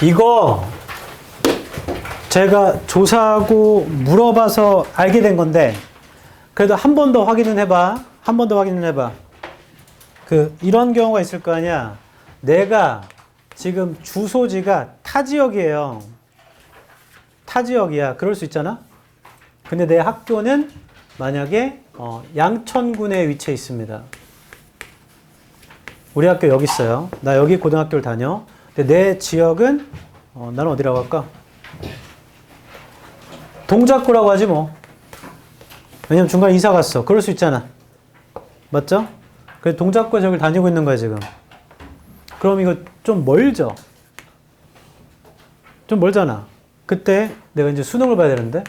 이거 제가 조사하고 물어봐서 알게 된 건데 그래도 한 번 더 확인은 해봐. 한 번 더 확인은 해봐. 이런 경우가 있을 거 아니야. 내가 지금 주소지가 타 지역이에요. 타 지역이야. 그럴 수 있잖아. 근데 내 학교는 만약에 양천군에 위치해 있습니다. 우리 학교 여기 있어요. 나 여기 고등학교를 다녀. 근데 내 지역은 나는 어디라고 할까? 동작구라고 하지 뭐. 왜냐면 중간에 이사 갔어. 그럴 수 있잖아. 맞죠? 그래서 동작구에 저길 다니고 있는 거야 지금. 그럼 이거 좀 멀죠? 좀 멀잖아. 그때 내가 이제 수능을 봐야 되는데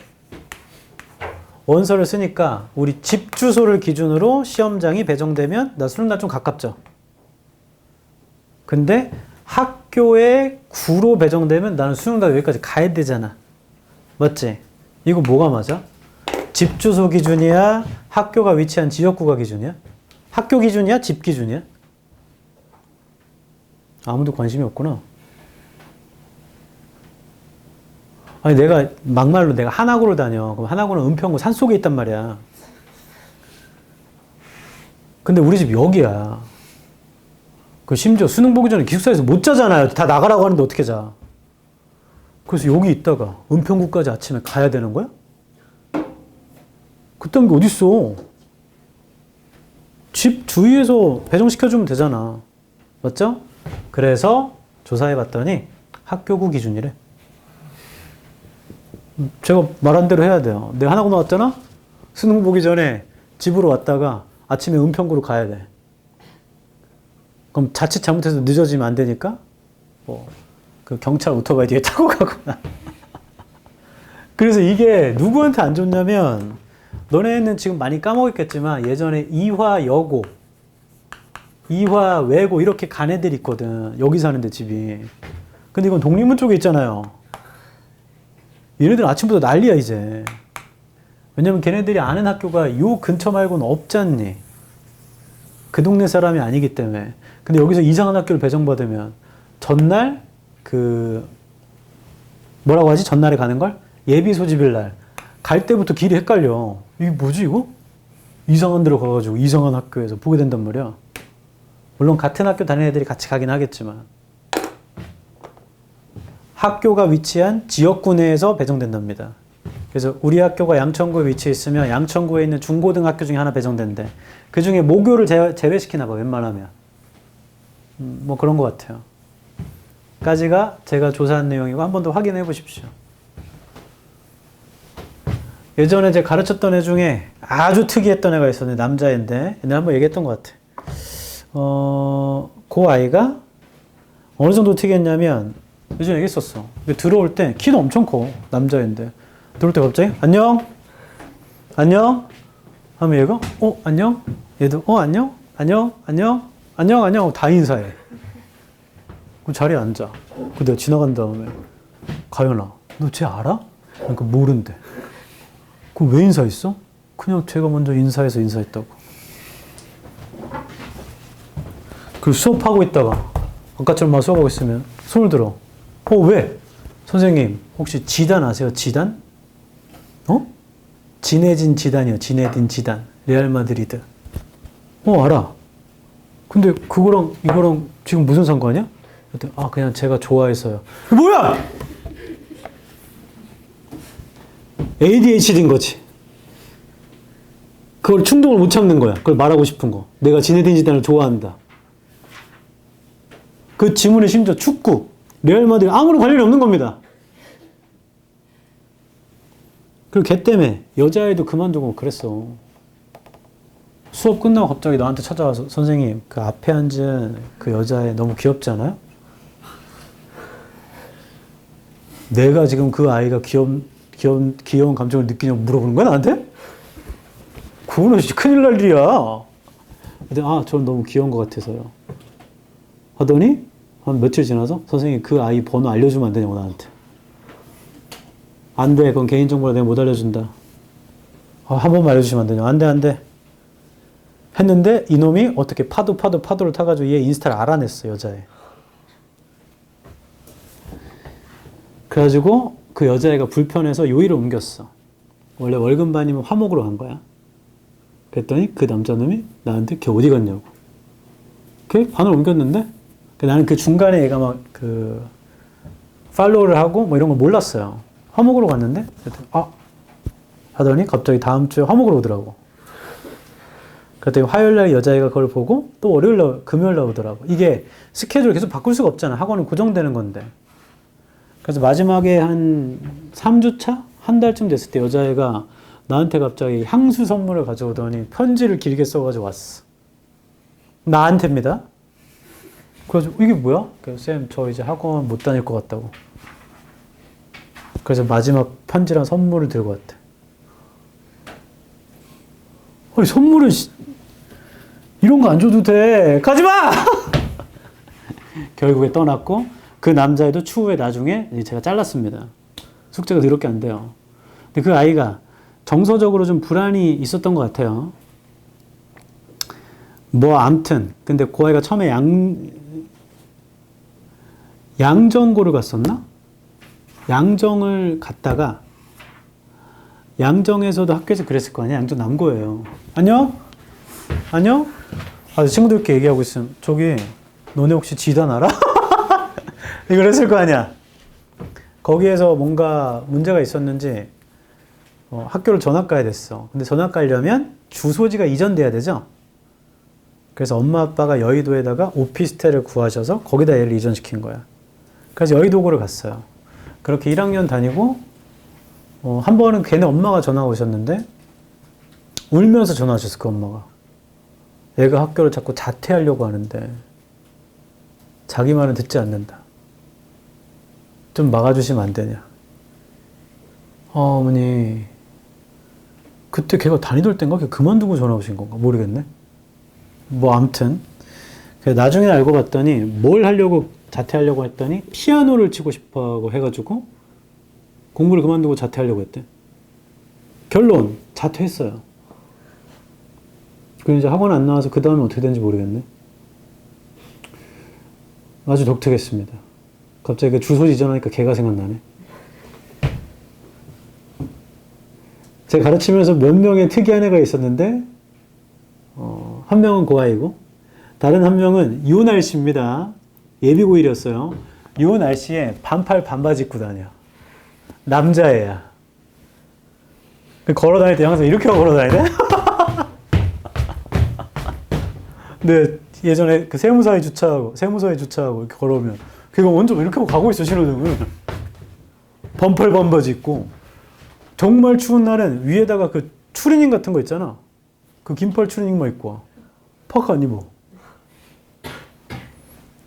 원서를 쓰니까 우리 집 주소를 기준으로 시험장이 배정되면 나 수능 날 좀 가깝죠? 근데 학교의 구로 배정되면 나는 수능 날 여기까지 가야 되잖아. 맞지? 이거 뭐가 맞아? 집 주소 기준이야? 학교가 위치한 지역구가 기준이야? 학교 기준이야? 집 기준이야? 아무도 관심이 없구나. 아니 내가 막말로 내가 한화구를 다녀. 그럼 한화구는 은평구 산속에 있단 말이야. 근데 우리 집 여기야. 그 심지어 수능 보기 전에 기숙사에서 못 자잖아요. 다 나가라고 하는데 어떻게 자. 그래서 여기 있다가 은평구까지 아침에 가야 되는 거야? 그딴 게 어딨어. 집 주위에서 배정시켜주면 되잖아. 맞죠? 그래서 조사해봤더니 학교구 기준이래. 제가 말한 대로 해야 돼요. 내가 하나고 나왔잖아? 수능 보기 전에 집으로 왔다가 아침에 은평구로 가야 돼. 그럼 자칫 잘못해서 늦어지면 안 되니까 그 경찰 오토바이 뒤에 타고 가거나. 그래서 이게 누구한테 안 좋냐면 너네는 지금 많이 까먹었겠지만 예전에 이화여고, 이화외고 이렇게 간 애들 있거든. 여기 사는데 집이. 근데 이건 독립문 쪽에 있잖아요. 얘네들 아침부터 난리야 이제. 왜냐면 걔네들이 아는 학교가 요 근처 말고는 없잖니. 그 동네 사람이 아니기 때문에. 근데 여기서 이상한 학교를 배정받으면 전날 뭐라고 하지? 전날에 가는 걸? 예비 소집일 날. 갈 때부터 길이 헷갈려. 이게 뭐지 이거? 이상한 데로 가가지고 이상한 학교에서 보게 된단 말이야. 물론 같은 학교 다니는 애들이 같이 가긴 하겠지만. 학교가 위치한 지역구 내에서 배정된답니다. 그래서 우리 학교가 양천구에 위치해 있으면 양천구에 있는 중고등학교 중에 하나 배정된대. 그 중에 모교를 제외시키나 봐, 웬만하면. 뭐 그런 것 같아요. 까지가 제가 조사한 내용이고 한 번 더 확인해 보십시오. 예전에 제가 가르쳤던 애 중에 아주 특이했던 애가 있었는데 남자애인데 옛날에 한번 얘기했던 것 같아. 그 아이가 어느 정도 특이했냐면 예전에 얘기했었어. 들어올 때 키도 엄청 커. 남자애인데 들어올 때 갑자기 안녕? 안녕? 하면 얘가 안녕? 얘도 안녕? 안녕? 안녕? 안녕? 안녕? 다 인사해. 그럼 자리에 앉아. 그 내가 지나간 다음에 가연아 너 쟤 알아? 그러니까 모른대. 그럼 왜 인사했어? 그냥 제가 먼저 인사해서 인사했다고. 그리고 수업하고 있다가 아까처럼 막 수업하고 있으면 손을 들어. 왜? 선생님 혹시 지단 아세요? 지단? 지네진 지단이요. 지네딘 지단. 레알 마드리드. 알아. 근데 그거랑 이거랑 지금 무슨 상관이야? 그냥 제가 좋아해서요. 뭐야? ADHD인 거지. 그걸 충동을 못 참는 거야. 그걸 말하고 싶은 거. 내가 지네딘 지단을 좋아한다. 그 지문에 심지어 축구, 레알 마드리드 아무런 관련이 없는 겁니다. 그리고 걔 때문에 여자애도 그만두고 그랬어. 수업 끝나고 갑자기 나한테 찾아와서 선생님 그 앞에 앉은 그 여자애 너무 귀엽지 않아요? 내가 지금 그 아이가 귀여운 감정을 느끼냐고 물어보는 거야 나한테? 그거는 큰일 날 일이야. 저는 너무 귀여운 것 같아서요. 하더니 한 며칠 지나서 선생님 그 아이 번호 알려주면 안 되냐고 나한테. 안 돼. 그건 개인정보라 내가 못 알려준다. 한 번만 알려주시면 안 되냐고. 안 돼. 했는데 이놈이 어떻게 파도를 타가지고 얘 인스타를 알아냈어 여자애. 그래가지고 그 여자애가 불편해서 요일을 옮겼어. 원래 월급반이면 화목으로 간 거야. 그랬더니 그 남자놈이 나한테 걔 어디 갔냐고. 걔 반을 옮겼는데 나는 그 중간에 얘가 막 그 팔로우를 하고 뭐 이런 걸 몰랐어요. 화목으로 갔는데 하더니 갑자기 다음 주에 화목으로 오더라고. 그랬더니 화요일날 여자애가 그걸 보고 또 월요일날 금요일날 오더라고. 이게 스케줄을 계속 바꿀 수가 없잖아. 학원은 고정되는 건데. 그래서 마지막에 한 3주차? 한 달쯤 됐을 때 여자애가 나한테 갑자기 향수 선물을 가져오더니 편지를 길게 써가지고 왔어. 나한테입니다. 그래서 이게 뭐야? 그래서 쌤, 저 이제 학원 못 다닐 것 같다고. 그래서 마지막 편지랑 선물을 들고 왔대. 아니, 선물은 이런 거 안 줘도 돼. 가지 마! 결국에 떠났고, 그 남자애도 추후에 나중에 제가 잘랐습니다. 숙제가 더럽게 안 돼요. 근데 그 아이가 정서적으로 좀 불안이 있었던 것 같아요. 뭐, 암튼. 근데 그 아이가 처음에 양정고를 갔었나? 양정을 갔다가, 양정에서도 학교에서 그랬을 거 아니야? 양정 남고예요. 안녕? 안녕? 친구들끼리 얘기하고 있으면, 저기, 너네 혹시 지단 알아? 이걸 했을 거 아니야? 거기에서 뭔가 문제가 있었는지, 학교를 전학 가야 됐어. 근데 전학 가려면 주소지가 이전돼야 되죠? 그래서 엄마 아빠가 여의도에다가 오피스텔을 구하셔서 거기다 얘를 이전시킨 거야. 그래서 여의도고를 갔어요. 그렇게 1학년 다니고, 한 번은 걔네 엄마가 전화 오셨는데, 울면서 전화하셨어, 그 엄마가. 얘가 학교를 자꾸 자퇴하려고 하는데, 자기 말은 듣지 않는다. 좀 막아주시면 안 되냐. 어머니, 그때 걔가 다니던 땐가? 걔 그만두고 전화 오신 건가? 모르겠네. 뭐, 암튼. 나중에 알고 봤더니, 뭘 하려고, 자퇴하려고 했더니, 피아노를 치고 싶어 하고 해가지고, 공부를 그만두고 자퇴하려고 했대. 결론, 자퇴했어요. 그리고 이제 학원 안 나와서 그 다음에 어떻게 된지 모르겠네. 아주 독특했습니다. 갑자기 그 주소지 이전하니까 걔가 생각나네. 제가 가르치면서 몇 명의 특이한 애가 있었는데, 한 명은 그 아이고, 다른 한 명은 요 날씨입니다. 예비고1이었어요. 요 날씨에 반팔 반바지 입고 다녀. 남자애야. 걸어 다닐 때 항상 이렇게 하고 걸어 다니네? 근데 예전에 그 세무서에 주차하고 이렇게 걸어오면 걔가 먼저 이렇게 하고 가고 있어, 신호등을. 반팔 반바지 입고. 정말 추운 날은 위에다가 그 추리닝 같은 거 있잖아. 그 긴팔 추리닝만 입고 와. 파카 안 입어.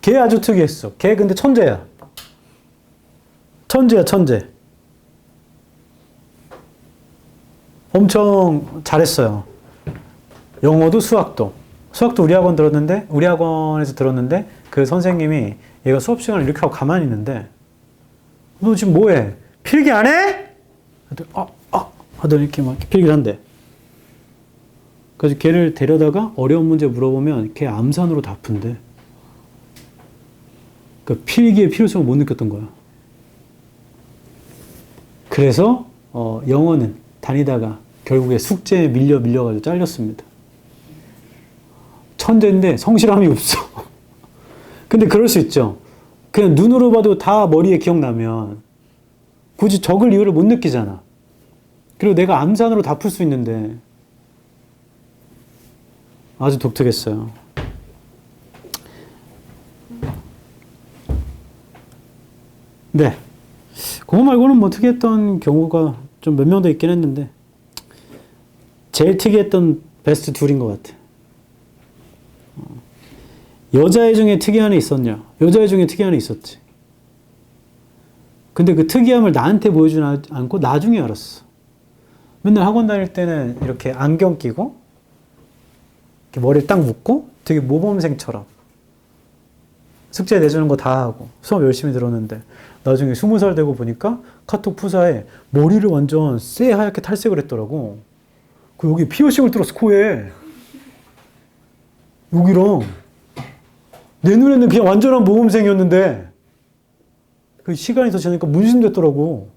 걔 아주 특이했어. 걔 근데 천재야. 천재. 엄청 잘했어요. 영어도 수학도 우리 학원에서 들었는데 그 선생님이 얘가 수업 시간을 이렇게 하고 가만히 있는데 너 지금 뭐해? 필기 안 해? 하더니 이렇게 막 필기를 한대. 그래서 걔를 데려다가 어려운 문제 물어보면 걔 암산으로 다 푼대. 그러니까 필기의 필요성을 못 느꼈던 거야. 그래서 영어는 다니다가 결국에 숙제에 밀려가지고 잘렸습니다. 천재인데 성실함이 없어. 근데 그럴 수 있죠. 그냥 눈으로 봐도 다 머리에 기억나면 굳이 적을 이유를 못 느끼잖아. 그리고 내가 암산으로 다 풀 수 있는데 아주 독특했어요. 네. 그거 말고는 뭐 특이했던 경우가 좀 몇 명 더 있긴 했는데 제일 특이했던 베스트 둘인 것 같아. 여자애 중에 특이한 애 있었냐? 여자애 중에 특이한 애 있었지. 근데 그 특이함을 나한테 보여주지 않고 나중에 알았어. 맨날 학원 다닐 때는 이렇게 안경 끼고 이렇게 머리를 딱 묶고 되게 모범생처럼 숙제 내주는 거 다 하고 수업 열심히 들었는데 나중에 20살 되고 보니까 카톡 푸사에 머리를 완전 새하얗게 탈색을 했더라고. 그 여기 피어싱을 뚫었어, 코에. 여기랑. 내 눈에는 그냥 완전한 모범생이었는데 그 시간이 더 지나니까 문신됐더라고.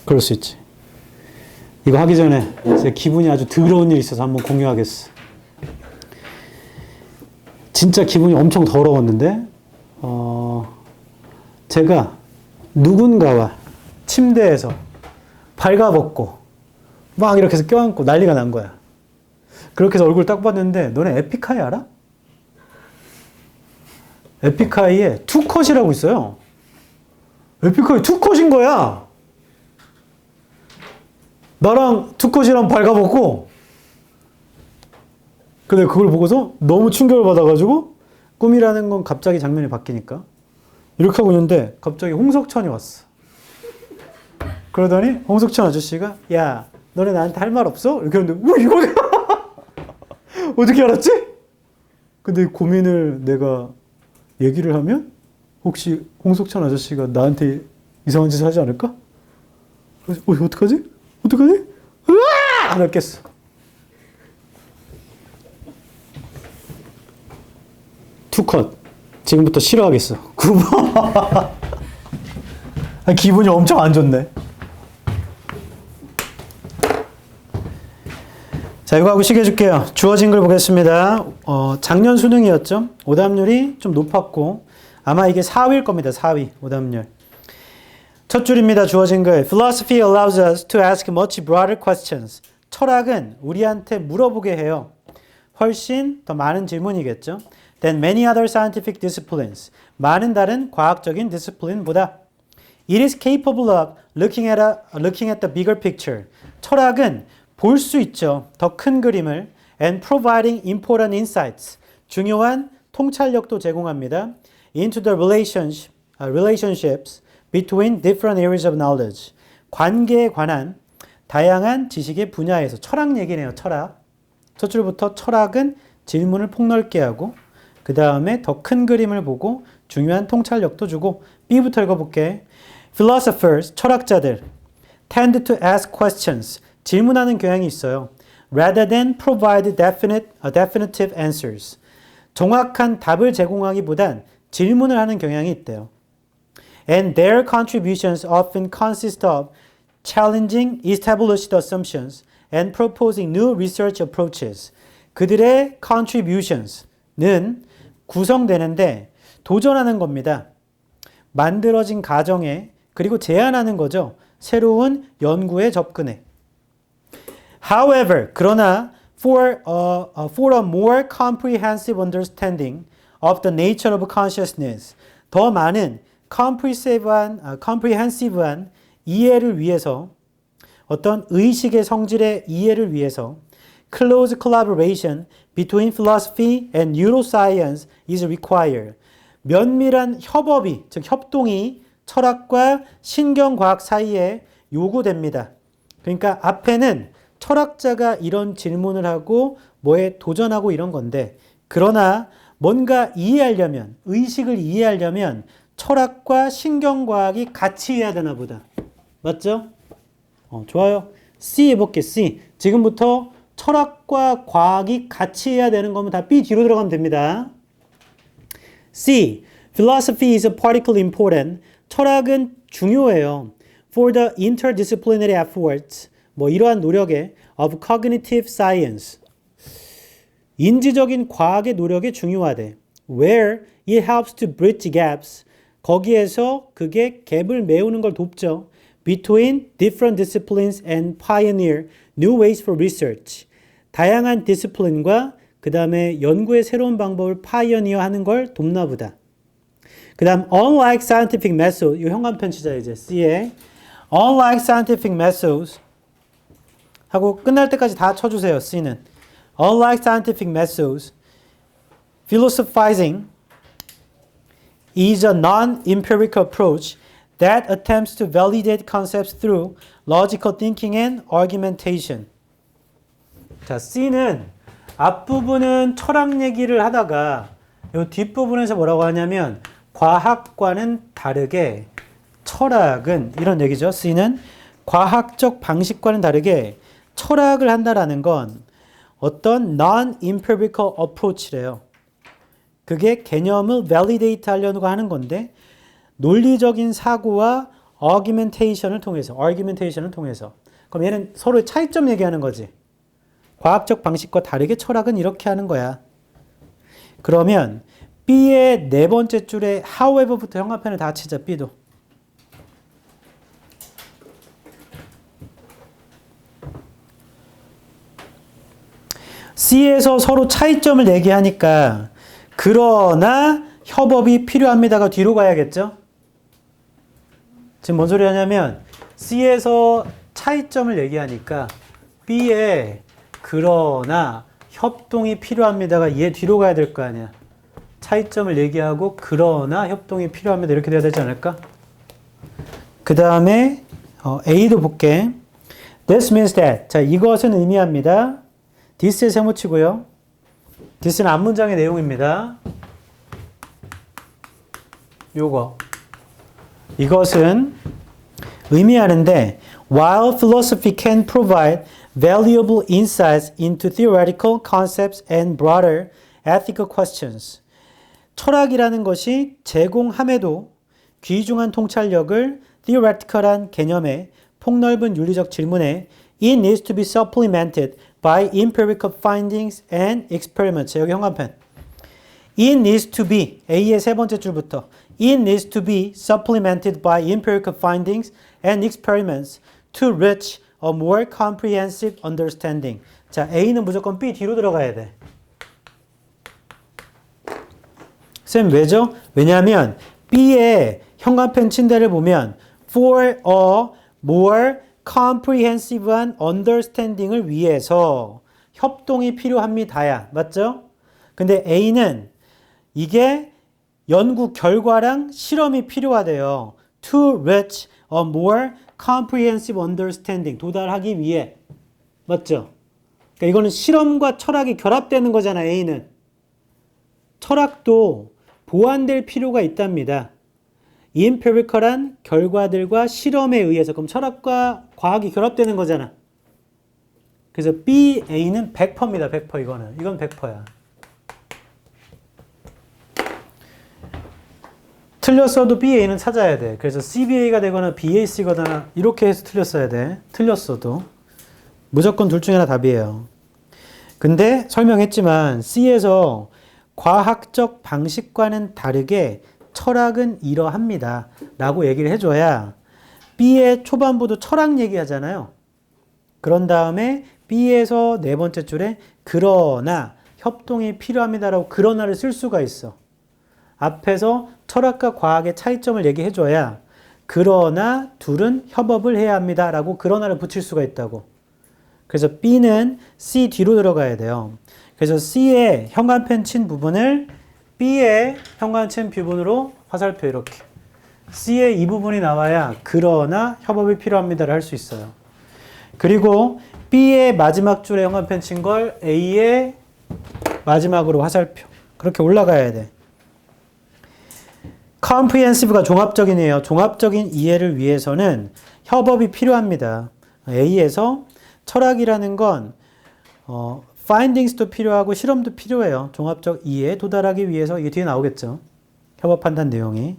그럴 수 있지. 이거 하기 전에 제 기분이 아주 더러운 일이 있어서 한번 공유하겠어. 진짜 기분이 엄청 더러웠는데, 제가 누군가와 침대에서 발가벗고 막 이렇게 해서 껴안고 난리가 난 거야. 그렇게 해서 얼굴 딱 봤는데, 너네 에픽하이 알아? 에픽하이에 투컷이라고 있어요. 에픽하이 투컷인 거야. 나랑 투컷이랑 발가벗고, 근데 그걸 보고서 너무 충격을 받아가지고, 꿈이라는 건 갑자기 장면이 바뀌니까. 이렇게 하고 있는데, 갑자기 홍석천이 왔어. 그러더니, 홍석천 아저씨가, 야, 너네 나한테 할 말 없어? 이렇게 했는데, 뭐, 이거 어떻게 알았지? 근데 고민을 내가 얘기를 하면, 혹시 홍석천 아저씨가 나한테 이상한 짓을 하지 않을까? 그래서, 어떡하지? 어떡하지? 으아! 안 했겠어. 투컷. 지금부터 싫어하겠어. 기분이 엄청 안 좋네. 자, 이거 하고 시계 줄게요. 주어진 글 보겠습니다. 작년 수능이었죠. 오답률이 좀 높았고, 아마 이게 4위일 겁니다. 4위. 오답률. 첫 줄입니다. 주어진 글. Philosophy allows us to ask much broader questions. 철학은 우리한테 물어보게 해요. 훨씬 더 많은 질문이겠죠. Than many other scientific disciplines. 많은 다른 과학적인 디스플린보다. It is capable of looking at the bigger picture. 철학은 볼 수 있죠. 더 큰 그림을. And providing important insights. 중요한 통찰력도 제공합니다. Into the relationships between different areas of knowledge. 관계에 관한 다양한 지식의 분야에서. 철학 얘기네요. 철학. 첫 줄부터 철학은 질문을 폭넓게 하고, 그 다음에 더 큰 그림을 보고 중요한 통찰력도 주고. B부터 읽어볼게. Philosophers, 철학자들, tend to ask questions, 질문하는 경향이 있어요. Rather than provide definitive answers. 정확한 답을 제공하기보단 질문을 하는 경향이 있대요. And their contributions often consist of challenging established assumptions and proposing new research approaches. 그들의 contributions는 구성되는데 도전하는 겁니다. 만들어진 가정에, 그리고 제안하는 거죠. 새로운 연구에 접근해. However, 그러나 for a more comprehensive understanding of the nature of consciousness, 더 많은 comprehensive한 이해를 위해서, 어떤 의식의 성질의 이해를 위해서 close collaboration between philosophy and neuroscience is required. 면밀한 협업이, 즉 협동이 철학과 신경과학 사이에 요구됩니다. 그러니까 앞에는 철학자가 이런 질문을 하고 뭐에 도전하고 이런 건데, 그러나 뭔가 이해하려면, 의식을 이해하려면 철학과 신경과학이 같이 해야 되나 보다. 맞죠? 좋아요. C 해볼게. C. 지금부터 철학과 과학이 같이 해야 되는 거면 다 B 뒤로 들어가면 됩니다. C. Philosophy is particularly important. 철학은 중요해요. For the interdisciplinary efforts, 이러한 노력에 of cognitive science. 인지적인 과학의 노력에 중요하대. Where it helps to bridge gaps. 거기에서 그게 갭을 메우는 걸 돕죠. Between different disciplines and pioneer new ways for research. 다양한 디스플린과 그 다음에 연구의 새로운 방법을 파이어니어 하는 걸 돕나 보다. 그 다음 unlike scientific methods. 이거 현관편 치자 이제. C에 unlike scientific methods 하고 끝날 때까지 다 쳐주세요. C는 unlike scientific methods, philosophizing is a non-empirical approach that attempts to validate concepts through logical thinking and argumentation. 자, C는 앞부분은 철학 얘기를 하다가 이 뒷부분에서 뭐라고 하냐면 과학과는 다르게 철학은 이런 얘기죠. C는 과학적 방식과는 다르게 철학을 한다라는 건 어떤 non-empirical approach래요. 그게 개념을 validate 하려고 하는 건데 논리적인 사고와 argumentation을 통해서 그럼 얘는 서로의 차이점 얘기하는 거지. 과학적 방식과 다르게 철학은 이렇게 하는 거야. 그러면 B의 네 번째 줄에 however부터 형광펜을 다 치자. B도. C에서 서로 차이점을 얘기하니까 그러나 협업이 필요합니다가 뒤로 가야겠죠? 지금 뭔 소리 하냐면 C에서 차이점을 얘기하니까 B에 그러나 협동이 필요합니다가 얘 뒤로 가야 될 거 아니야. 차이점을 얘기하고 그러나 협동이 필요합니다. 이렇게 돼야 되지 않을까? 그 다음에 A도 볼게. This means that. 자, 이것은 의미합니다. this에 세모치고요. this는 앞문장의 내용입니다. 요거. 이것은 의미하는데 while philosophy can provide valuable insights into theoretical concepts and broader ethical questions. 철학이라는 것이 제공함에도 귀중한 통찰력을 theoretical한 개념에 폭넓은 윤리적 질문에 it needs to be supplemented by empirical findings and experiments. 여기 형광펜. It needs to be, A의 세 번째 줄부터 It needs to be supplemented by empirical findings and experiments to reach a more comprehensive understanding. 자, A는 무조건 B 뒤로 들어가야 돼. 쌤, 왜죠? 왜냐하면 B의 형광펜 침대를 보면 for a more comprehensive한 understanding을 위해서 협동이 필요합니다야. 맞죠? 근데 A는 이게 연구 결과랑 실험이 필요하대요. To reach a more comprehensive understanding. 도달하기 위해. 맞죠? 그러니까 이거는 실험과 철학이 결합되는 거잖아, A는. 철학도 보완될 필요가 있답니다. empirical한 결과들과 실험에 의해서. 그럼 철학과 과학이 결합되는 거잖아. 그래서 B, A는 100%입니다. 100% 이거는. 이건 100%야. 틀렸어도 B, A는 찾아야 돼. 그래서 CBA가 되거나 BAC거나 이렇게 해서 틀렸어야 돼. 틀렸어도. 무조건 둘 중에 하나 답이에요. 근데 설명했지만 C에서 과학적 방식과는 다르게 철학은 이러합니다. 라고 얘기를 해줘야 B의 초반부도 철학 얘기하잖아요. 그런 다음에 B에서 네 번째 줄에 그러나 협동이 필요합니다라고 그러나를 쓸 수가 있어. 앞에서 철학과 과학의 차이점을 얘기해줘야 그러나 둘은 협업을 해야 합니다라고 그러나를 붙일 수가 있다고. 그래서 B는 C 뒤로 들어가야 돼요. 그래서 C의 형광펜 친 부분을 B의 형광펜 부분으로 화살표 이렇게. C의 이 부분이 나와야 그러나 협업이 필요합니다를 할 수 있어요. 그리고 B의 마지막 줄에 형광펜 친 걸 A의 마지막으로 화살표. 그렇게 올라가야 돼. comprehensive가 종합적인이에요. 종합적인 이해를 위해서는 협업이 필요합니다. A에서 철학이라는 건 findings도 필요하고 실험도 필요해요. 종합적 이해에 도달하기 위해서. 이게 뒤에 나오겠죠. 협업 판단 내용이.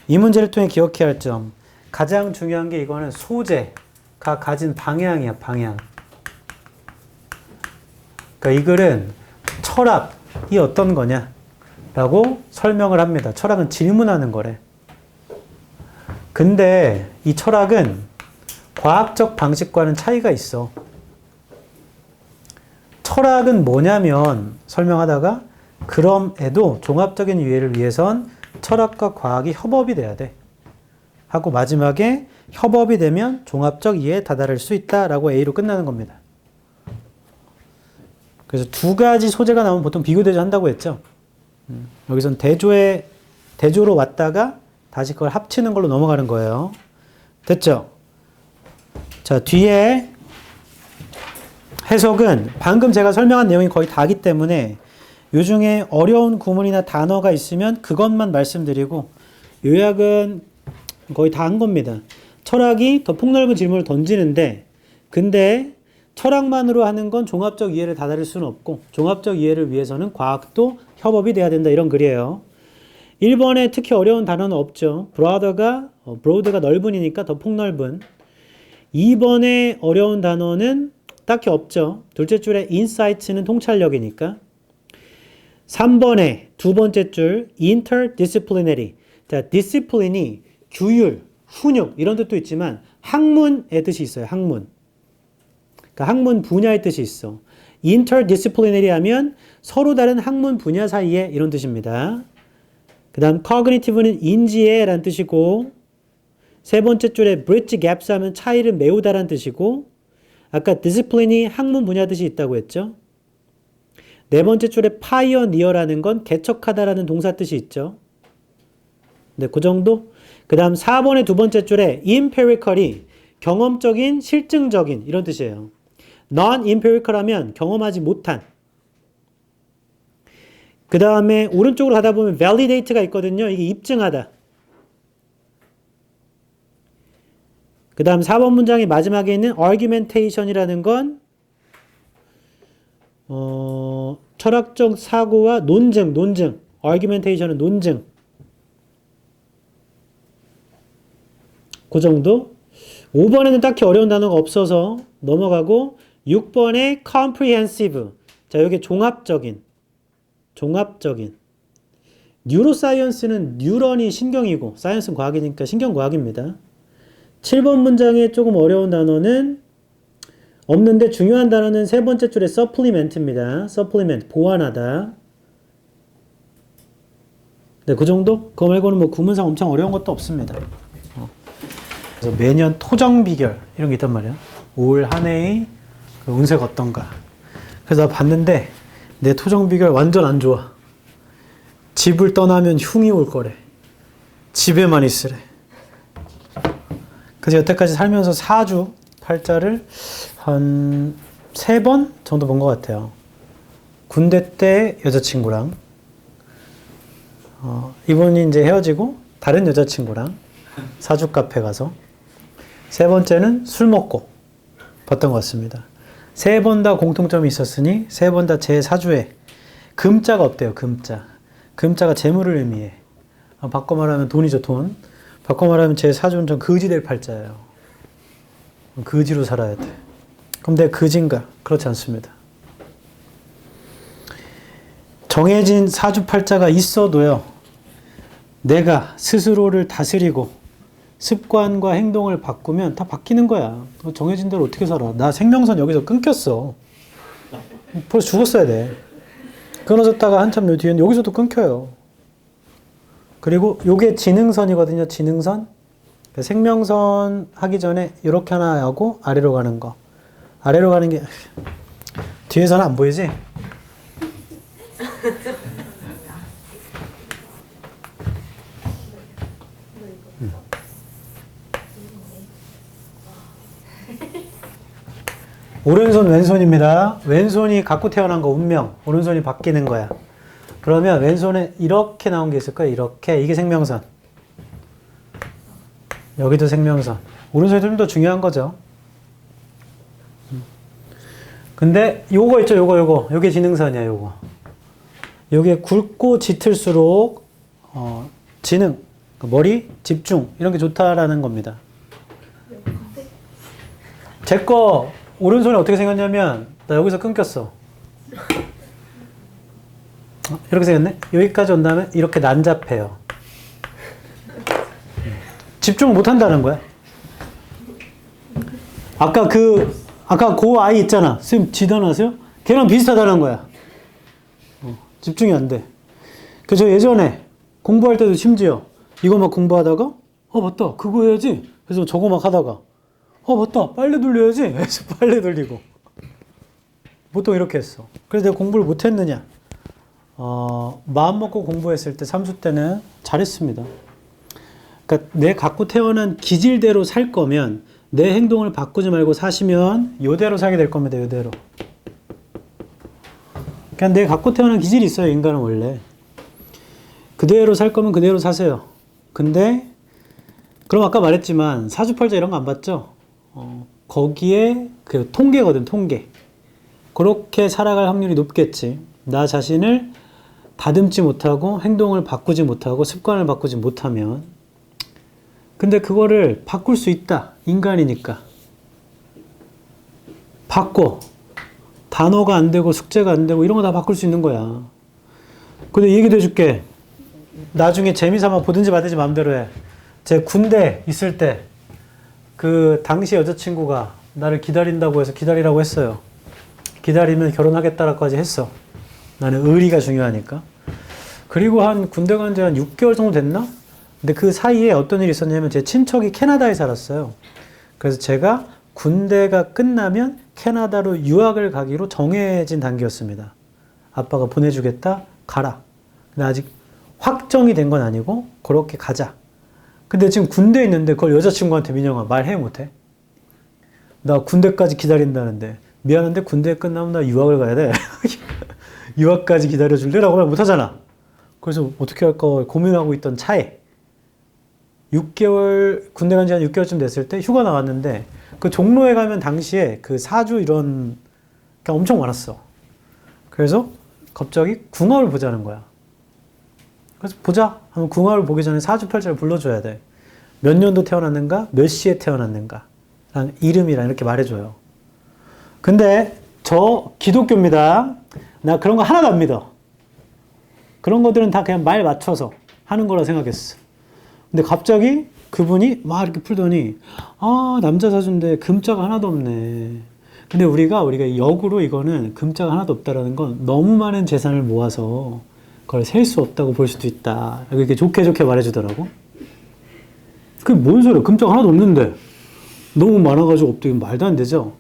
이 문제를 통해 기억해야 할 점. 가장 중요한 게 이거는 소재가 가진 방향이야. 방향. 그러니까 이 글은 철학이 어떤 거냐 라고 설명을 합니다. 철학은 질문하는 거래. 근데 이 철학은 과학적 방식과는 차이가 있어. 철학은 뭐냐면 설명하다가 그럼에도 종합적인 이해를 위해선 철학과 과학이 협업이 돼야 돼. 하고 마지막에 협업이 되면 종합적 이해에 다다를 수 있다라고 A로 끝나는 겁니다. 그래서 두 가지 소재가 나오면 보통 비교대조 한다고 했죠. 여기선 대조로 왔다가 다시 그걸 합치는 걸로 넘어가는 거예요. 됐죠? 자, 뒤에 해석은 방금 제가 설명한 내용이 거의 다기 때문에 요 중에 어려운 구문이나 단어가 있으면 그것만 말씀드리고 요약은 거의 다 한 겁니다. 철학이 더 폭넓은 질문을 던지는데 근데 철학만으로 하는 건 종합적 이해를 다다를 수는 없고 종합적 이해를 위해서는 과학도 협업이 돼야 된다. 이런 글이에요. 1번에 특히 어려운 단어는 없죠. broad가 넓은이니까 더 폭넓은. 2번에 어려운 단어는 딱히 없죠. 둘째 줄에 insight는 통찰력이니까. 3번에 두 번째 줄 interdisciplinary. 자, discipline이 규율, 훈육 이런 뜻도 있지만 학문의 뜻이 있어요. 학문. 그러니까 학문 분야의 뜻이 있어. interdisciplinary 하면 서로 다른 학문 분야 사이에 이런 뜻입니다. 그 다음 cognitive는 인지의 라는 뜻이고 세 번째 줄에 bridge gaps 하면 차이를 메우다라는 뜻이고 아까 discipline이 학문 분야 뜻이 있다고 했죠. 네 번째 줄에 pioneer라는 건 개척하다라는 동사 뜻이 있죠. 네, 그 정도. 그 다음 4번의 두 번째 줄에 empirical이 경험적인, 실증적인 이런 뜻이에요. non-empirical 하면 경험하지 못한. 그 다음에 오른쪽으로 가다 보면 validate가 있거든요. 이게 입증하다. 그 다음 4번 문장의 마지막에 있는 argumentation이라는 건 철학적 사고와 논증. argumentation은 논증. 그 정도. 5번에는 딱히 어려운 단어가 없어서 넘어가고 6번에 comprehensive. 자, 여기 종합적인. 뉴로사이언스는 뉴런이 신경이고 사이언스는 과학이니까 신경과학입니다. 7번 문장에 조금 어려운 단어는 없는데 중요한 단어는 세 번째 줄에 supplement입니다. supplement, 보완하다. 네, 그 정도? 그거 말고는 뭐 구문상 엄청 어려운 것도 없습니다. 그래서 매년 토정 비결 이런 게 있단 말이야. 올 한 해의 그 운세가 어떤가. 그래서 나 봤는데 내 토정 비결 완전 안 좋아. 집을 떠나면 흉이 올 거래. 집에만 있으래. 그래서 여태까지 살면서 사주 팔자를 한 3번 정도 본 것 같아요. 군대 때 여자친구랑 이분이 이제 헤어지고 다른 여자친구랑 사주 카페 가서 세 번째는 술 먹고 봤던 것 같습니다. 3번 다 공통점이 있었으니 3번 다 제 사주에 금자가 없대요. 금자가 재물을 의미해. 바꿔 말하면 돈이죠. 돈. 바꿔 말하면 제 사주는 좀 거지 될 팔자예요. 거지로 살아야 돼. 그럼 내가 거지인가? 그렇지 않습니다. 정해진 사주 팔자가 있어도요. 내가 스스로를 다스리고 습관과 행동을 바꾸면 다 바뀌는 거야. 정해진 대로 어떻게 살아? 나 생명선 여기서 끊겼어. 벌써 죽었어야 돼. 끊어졌다가 한참 뒤엔 여기서도 끊겨요. 그리고 요게 지능선이거든요. 지능선. 생명선 하기 전에 이렇게 하나 하고 아래로 가는 거. 아래로 가는 게 뒤에서는 안 보이지? 오른손 왼손입니다. 왼손이 갖고 태어난 거 운명. 오른손이 바뀌는 거야. 그러면 왼손에 이렇게 나온 게 있을 거야. 이렇게. 이게 생명선. 여기도 생명선. 오른손이 좀 더 중요한 거죠. 근데 요거 있죠. 요거. 요게 지능선이야. 요거. 요게 굵고 짙을수록 지능, 머리, 집중 이런 게 좋다라는 겁니다. 제 거 오른손이 어떻게 생겼냐면 나 여기서 끊겼어. 이렇게 생겼네. 여기까지 온 다음에 이렇게 난잡해요. 집중을 못 한다는 거야. 아까 그 아이 있잖아. 선생님 지도나세요? 걔랑 비슷하다는 거야. 집중이 안 돼. 그래서 저 예전에 공부할 때도 심지어 이거 막 공부하다가 맞다 그거 해야지. 그래서 저거 막 하다가 맞다 빨래 돌려야지. 그래서 빨래 돌리고 보통 이렇게 했어. 그래서 내가 공부를 못 했느냐? 마음 먹고 공부했을 때 삼수 때는 잘했습니다. 그러니까 내 갖고 태어난 기질대로 살 거면 내 행동을 바꾸지 말고 사시면 요대로 살게 될 겁니다. 요대로. 그냥 내 갖고 태어난 기질이 있어요. 인간은 원래. 그대로 살 거면 그대로 사세요. 근데 그럼 아까 말했지만 사주팔자 이런 거 안 봤죠? 거기에 그 통계거든. 통계. 그렇게 살아갈 확률이 높겠지. 나 자신을 다듬지 못하고 행동을 바꾸지 못하고 습관을 바꾸지 못하면 근데 그거를 바꿀 수 있다. 인간이니까. 바꿔. 단어가 안 되고 숙제가 안 되고 이런 거 다 바꿀 수 있는 거야. 근데 얘기도 해줄게. 나중에 재미삼아 보든지 말든지 마음대로 해. 제 군대 있을 때 그 당시 여자친구가 나를 기다린다고 해서 기다리라고 했어요. 기다리면 결혼하겠다라고까지 했어. 나는 의리가 중요하니까. 그리고 한 군대 간 지 한 6개월 정도 됐나? 근데 그 사이에 어떤 일이 있었냐면 제 친척이 캐나다에 살았어요. 그래서 제가 군대가 끝나면 캐나다로 유학을 가기로 정해진 단계였습니다. 아빠가 보내주겠다? 가라. 근데 아직 확정이 된 건 아니고 그렇게 가자. 근데 지금 군대에 있는데 그걸 여자친구한테 민영아 말해 못해? 나 군대까지 기다린다는데 미안한데 군대 끝나면 나 유학을 가야 돼. 유학까지 기다려줄래? 라고 말 못하잖아. 그래서 어떻게 할까 고민하고 있던 차에 6개월 군대 간 지 한 6개월쯤 됐을 때 휴가 나왔는데 그 종로에 가면 당시에 그 사주 이런 게 엄청 많았어. 그래서 갑자기 궁합을 보자는 거야. 그래서 보자 하면 궁합을 보기 전에 사주팔자를 불러줘야 돼. 몇 년도 태어났는가, 몇 시에 태어났는가 라는 이름이랑 이렇게 말해줘요. 근데 저 기독교입니다. 나 그런 거 하나도 안 믿어. 그런 것들은 다 그냥 말 맞춰서 하는 거라 생각했어. 근데 갑자기 그분이 막 이렇게 풀더니 아 남자 사주인데 금자가 하나도 없네. 근데 우리가 역으로 이거는 금자가 하나도 없다라는 건 너무 많은 재산을 모아서 그걸 셀 수 없다고 볼 수도 있다. 이렇게 좋게 말해주더라고. 그게 뭔 소리야? 금자가 하나도 없는데 너무 많아가지고 없대. 말도 안 되죠.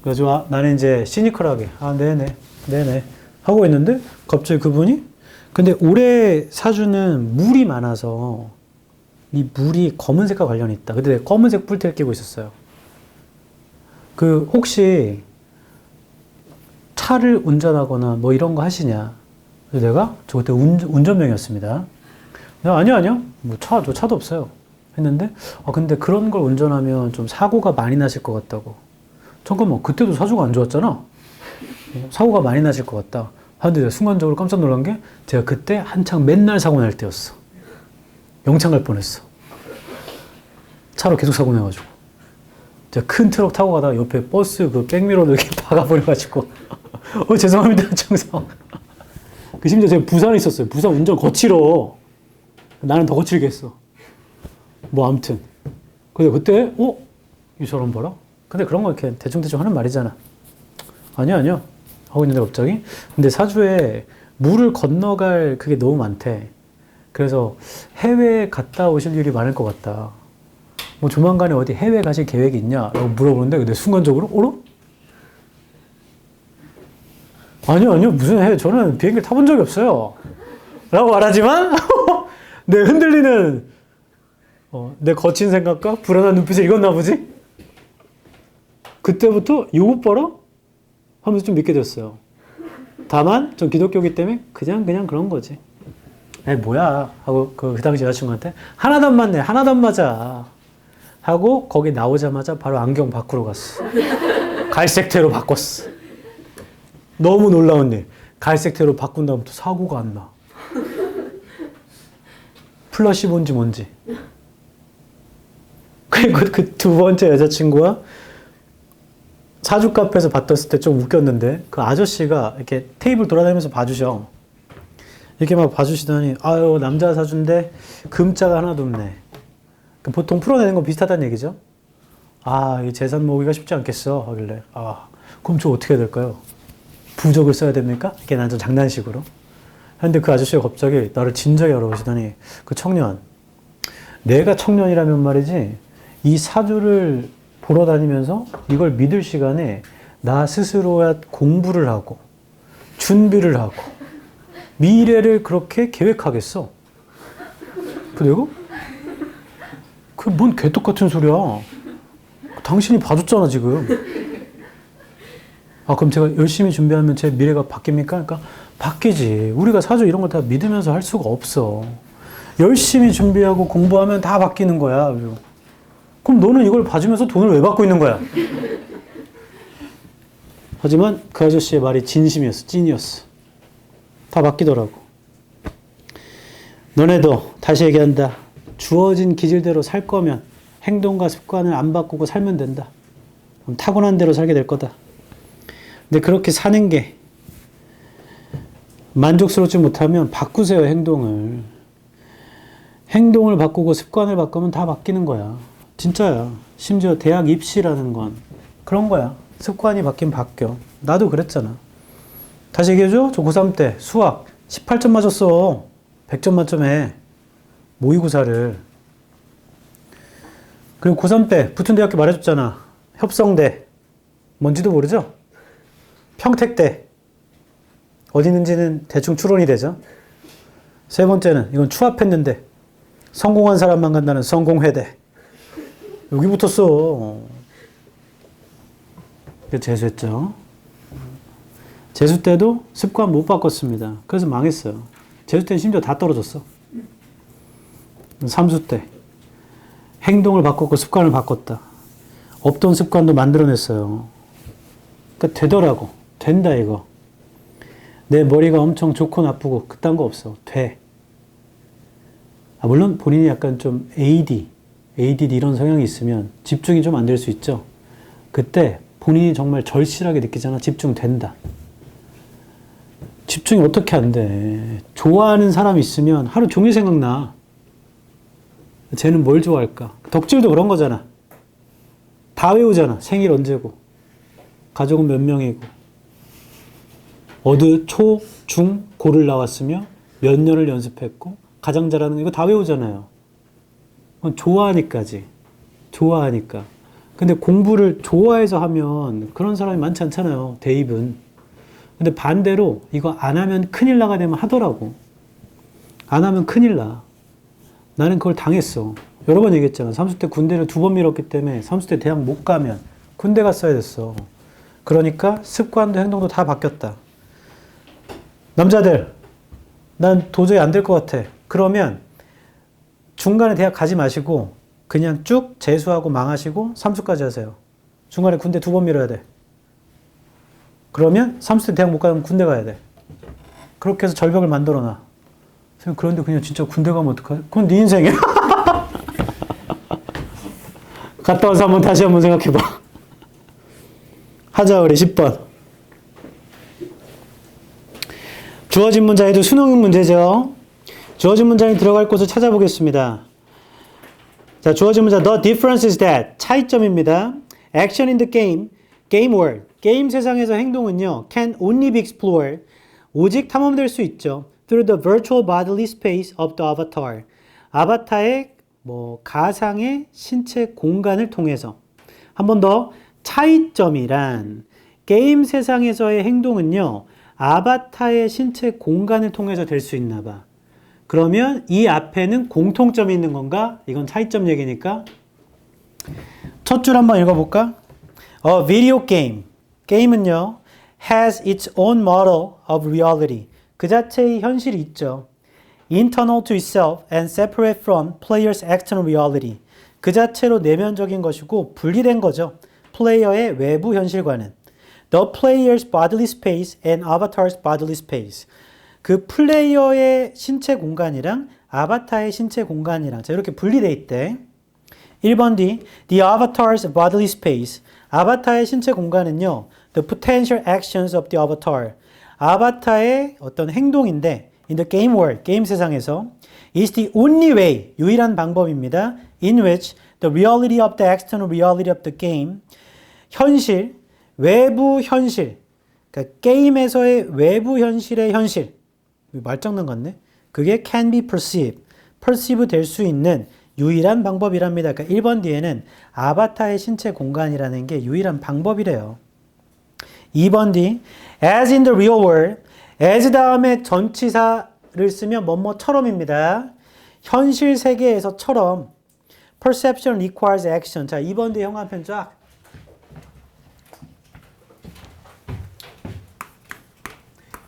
그래서 나는 이제 시니컬하게 네네 하고 있는데 갑자기 그분이 근데 올해 사주는 물이 많아서 이 물이 검은색과 관련이 있다. 근데 내가 검은색 뿔테를 끼고 있었어요. 그 혹시 차를 운전하거나 뭐 이런 거 하시냐? 그래서 내가 저 그때 운전병이었습니다. 내가 아니요. 저 차도 없어요. 했는데 근데 그런 걸 운전하면 좀 사고가 많이 나실 것 같다고. 잠깐만 그때도 사주가 안 좋았잖아. 사고가 많이 나실 것 같다. 하는데 내가 순간적으로 깜짝 놀란 게 제가 그때 한창 맨날 사고 날 때였어. 영창 갈 뻔했어. 차로 계속 사고 나가지고. 제가 큰 트럭 타고 가다가 옆에 버스 그 백미러로 이렇게 박아버려가지고 죄송합니다 청성. 그 심지어 제가 부산에 있었어요. 부산 운전 거칠어. 나는 더 거칠게 했어. 뭐 아무튼 근데 그때 이 사람 봐라. 근데 그런 거 이렇게 대충 하는 말이잖아. 아니요 하고 있는데 갑자기 근데 사주에 물을 건너갈 그게 너무 많대. 그래서 해외에 갔다 오실 일이 많을 것 같다. 뭐 조만간에 어디 해외 가실 계획이 있냐? 라고 물어보는데 근데 순간적으로 아니요 무슨 해외 저는 비행기를 타본 적이 없어요 라고 말하지만 내 흔들리는 내 거친 생각과 불안한 눈빛을 읽었나 보지? 그때부터 이것 봐라? 하면서 좀 믿게 됐어요. 다만 좀 기독교기 때문에 그냥 그런 거지. 뭐야 하고 그 당시 여자친구한테 하나도 안 맞네 하나도 안 맞아 하고 거기 나오자마자 바로 안경 바꾸러 갔어. 갈색태로 바꿨어. 너무 놀라운 일. 갈색태로 바꾼 다음부터 사고가 안 나. 플러시본지 뭔지. 그리고 그 두 번째 여자친구와 사주 카페에서 봤었을 때 좀 웃겼는데 그 아저씨가 이렇게 테이블 돌아다니면서 봐주셔. 이렇게 막 봐주시더니 아유 남자 사주인데 금자가 하나도 없네. 보통 풀어내는 건 비슷하다는 얘기죠. 이 재산 모으기가 쉽지 않겠어 하길래 그럼 저 어떻게 해야 될까요? 부적을 써야 됩니까? 이렇게 난 좀 장난식으로. 근데 그 아저씨가 갑자기 나를 진작에 알아보시더니 그 청년 내가 청년이라면 말이지 이 사주를 보러 다니면서 이걸 믿을 시간에 나 스스로야 공부를 하고 준비를 하고 미래를 그렇게 계획하겠어. 내가? 그게 뭔 개떡 같은 소리야. 당신이 봐줬잖아 지금. 그럼 제가 열심히 준비하면 제 미래가 바뀝니까? 그러니까 바뀌지. 우리가 사주 이런 걸 다 믿으면서 할 수가 없어. 열심히 준비하고 공부하면 다 바뀌는 거야. 그럼 너는 이걸 봐주면서 돈을 왜 받고 있는 거야? 하지만 그 아저씨의 말이 진심이었어. 찐이었어. 다 바뀌더라고. 너네도 다시 얘기한다. 주어진 기질대로 살 거면 행동과 습관을 안 바꾸고 살면 된다. 그럼 타고난 대로 살게 될 거다. 근데 그렇게 사는 게 만족스럽지 못하면 바꾸세요, 행동을. 행동을 바꾸고 습관을 바꾸면 다 바뀌는 거야. 진짜야. 심지어 대학 입시라는 건 그런 거야. 습관이 바뀌면 바뀌어. 나도 그랬잖아. 다시 얘기해줘. 저 고3 때 수학 18점 맞았어. 100점 만점에 모의고사를. 그리고 고3 때 붙은 대학교 말해줬잖아. 협성대. 뭔지도 모르죠? 평택대. 어디 있는지는 대충 추론이 되죠. 세 번째는 이건 추합했는데 성공한 사람만 간다는 성공회대. 여기 붙었어. 재수했죠. 재수 때도 습관 못 바꿨습니다. 그래서 망했어요. 재수 때는 심지어 다 떨어졌어. 삼수 때 행동을 바꿨고 습관을 바꿨다. 없던 습관도 만들어냈어요. 그러니까 되더라고. 된다 이거. 내 머리가 엄청 좋고 나쁘고 그딴 거 없어. 돼. 물론 본인이 약간 좀 ADD 이런 성향이 있으면 집중이 좀 안 될 수 있죠. 그때 본인이 정말 절실하게 느끼잖아. 집중된다. 집중이 어떻게 안 돼. 좋아하는 사람이 있으면 하루 종일 생각나. 쟤는 뭘 좋아할까? 덕질도 그런 거잖아. 다 외우잖아. 생일 언제고. 가족은 몇 명이고. 어느 초, 중, 고를 나왔으며 몇 년을 연습했고 가장 잘하는 거 이거 다 외우잖아요. 그건 좋아하니까지. 좋아하니까. 근데 공부를 좋아해서 하면 그런 사람이 많지 않잖아요. 대입은. 근데 반대로 이거 안 하면 큰일 나가 되면 하더라고. 안 하면 큰일 나. 나는 그걸 당했어. 여러 번 얘기했잖아. 삼수 때 군대를 2번 미뤘기 때문에 삼수 때 대학 못 가면 군대 갔어야 됐어. 그러니까 습관도 행동도 다 바뀌었다. 남자들, 난 도저히 안 될 것 같아. 그러면 중간에 대학 가지 마시고 그냥 쭉 재수하고 망하시고 삼수까지 하세요. 중간에 군대 2번 밀어야 돼. 그러면 삼수 때 대학 못 가면 군대 가야 돼. 그렇게 해서 절벽을 만들어 놔. 그런데 그냥 진짜 군대 가면 어떡하지? 그건 네 인생이야. 갔다 와서 다시 한번 생각해봐. 하자 그래. 10번. 주어진 문장에도 수능형 문제죠. 주어진 문장이 들어갈 곳을 찾아보겠습니다. 자, 주어진 문장 The difference is that 차이점입니다. Action in the game world. 게임 세상에서 행동은요 can only be explored. 오직 탐험될 수 있죠. Through the virtual bodily space of the avatar. 아바타의 가상의 신체 공간을 통해서. 한 번 더. 차이점이란 게임 세상에서의 행동은요 아바타의 신체 공간을 통해서 될 수 있나 봐. 그러면 이 앞에는 공통점이 있는 건가? 이건 차이점 얘기니까. 첫 줄 한번 읽어볼까? A video game. 게임은요 has its own model of reality. 그 자체의 현실이 있죠. Internal to itself and separate from player's external reality. 그 자체로 내면적인 것이고 분리된 거죠. 플레이어의 외부 현실과는. The player's bodily space and avatar's bodily space. 그 플레이어의 신체 공간이랑 아바타의 신체 공간이랑 자 이렇게 분리되어 있대. 1번 D. The avatar's bodily space. 아바타의 신체 공간은요. The potential actions of the avatar. 아바타의 어떤 행동인데 in the game world, 게임 세상에서 is the only way, 유일한 방법입니다. in which the reality of the external reality of the game, 현실, 외부 현실, 그러니까 게임에서의 외부 현실의 현실, 말장난 같네. 그게 can be perceived, perceive 될 수 있는 유일한 방법이랍니다. 그러니까 1번 뒤에는 아바타의 신체 공간이라는 게 유일한 방법이래요. 2번 뒤, as in the real world, as 다음에 전치사를 쓰면 뭐뭐처럼입니다. 현실 세계에서처럼 perception requires action. 자, 2번 뒤에 형광펜 쫙.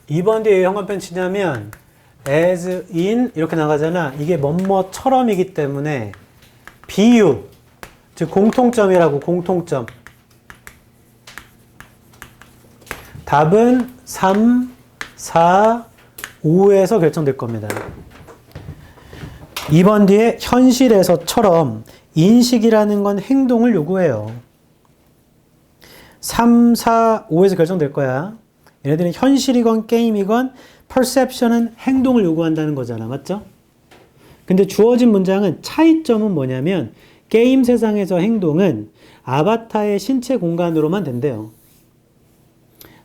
이번 뒤에 형광펜 치냐면 as in 이렇게 나가잖아. 이게 뭐뭐처럼이기 때문에 비유, 즉 공통점이라고. 공통점. 답은 3, 4, 5에서 결정될 겁니다. 2번 뒤에 현실에서처럼 인식이라는 건 행동을 요구해요. 3, 4, 5에서 결정될 거야. 얘네들은 현실이건 게임이건 perception은 행동을 요구한다는 거잖아. 맞죠? 근데 주어진 문장은 차이점은 뭐냐면 게임 세상에서 행동은 아바타의 신체 공간으로만 된대요.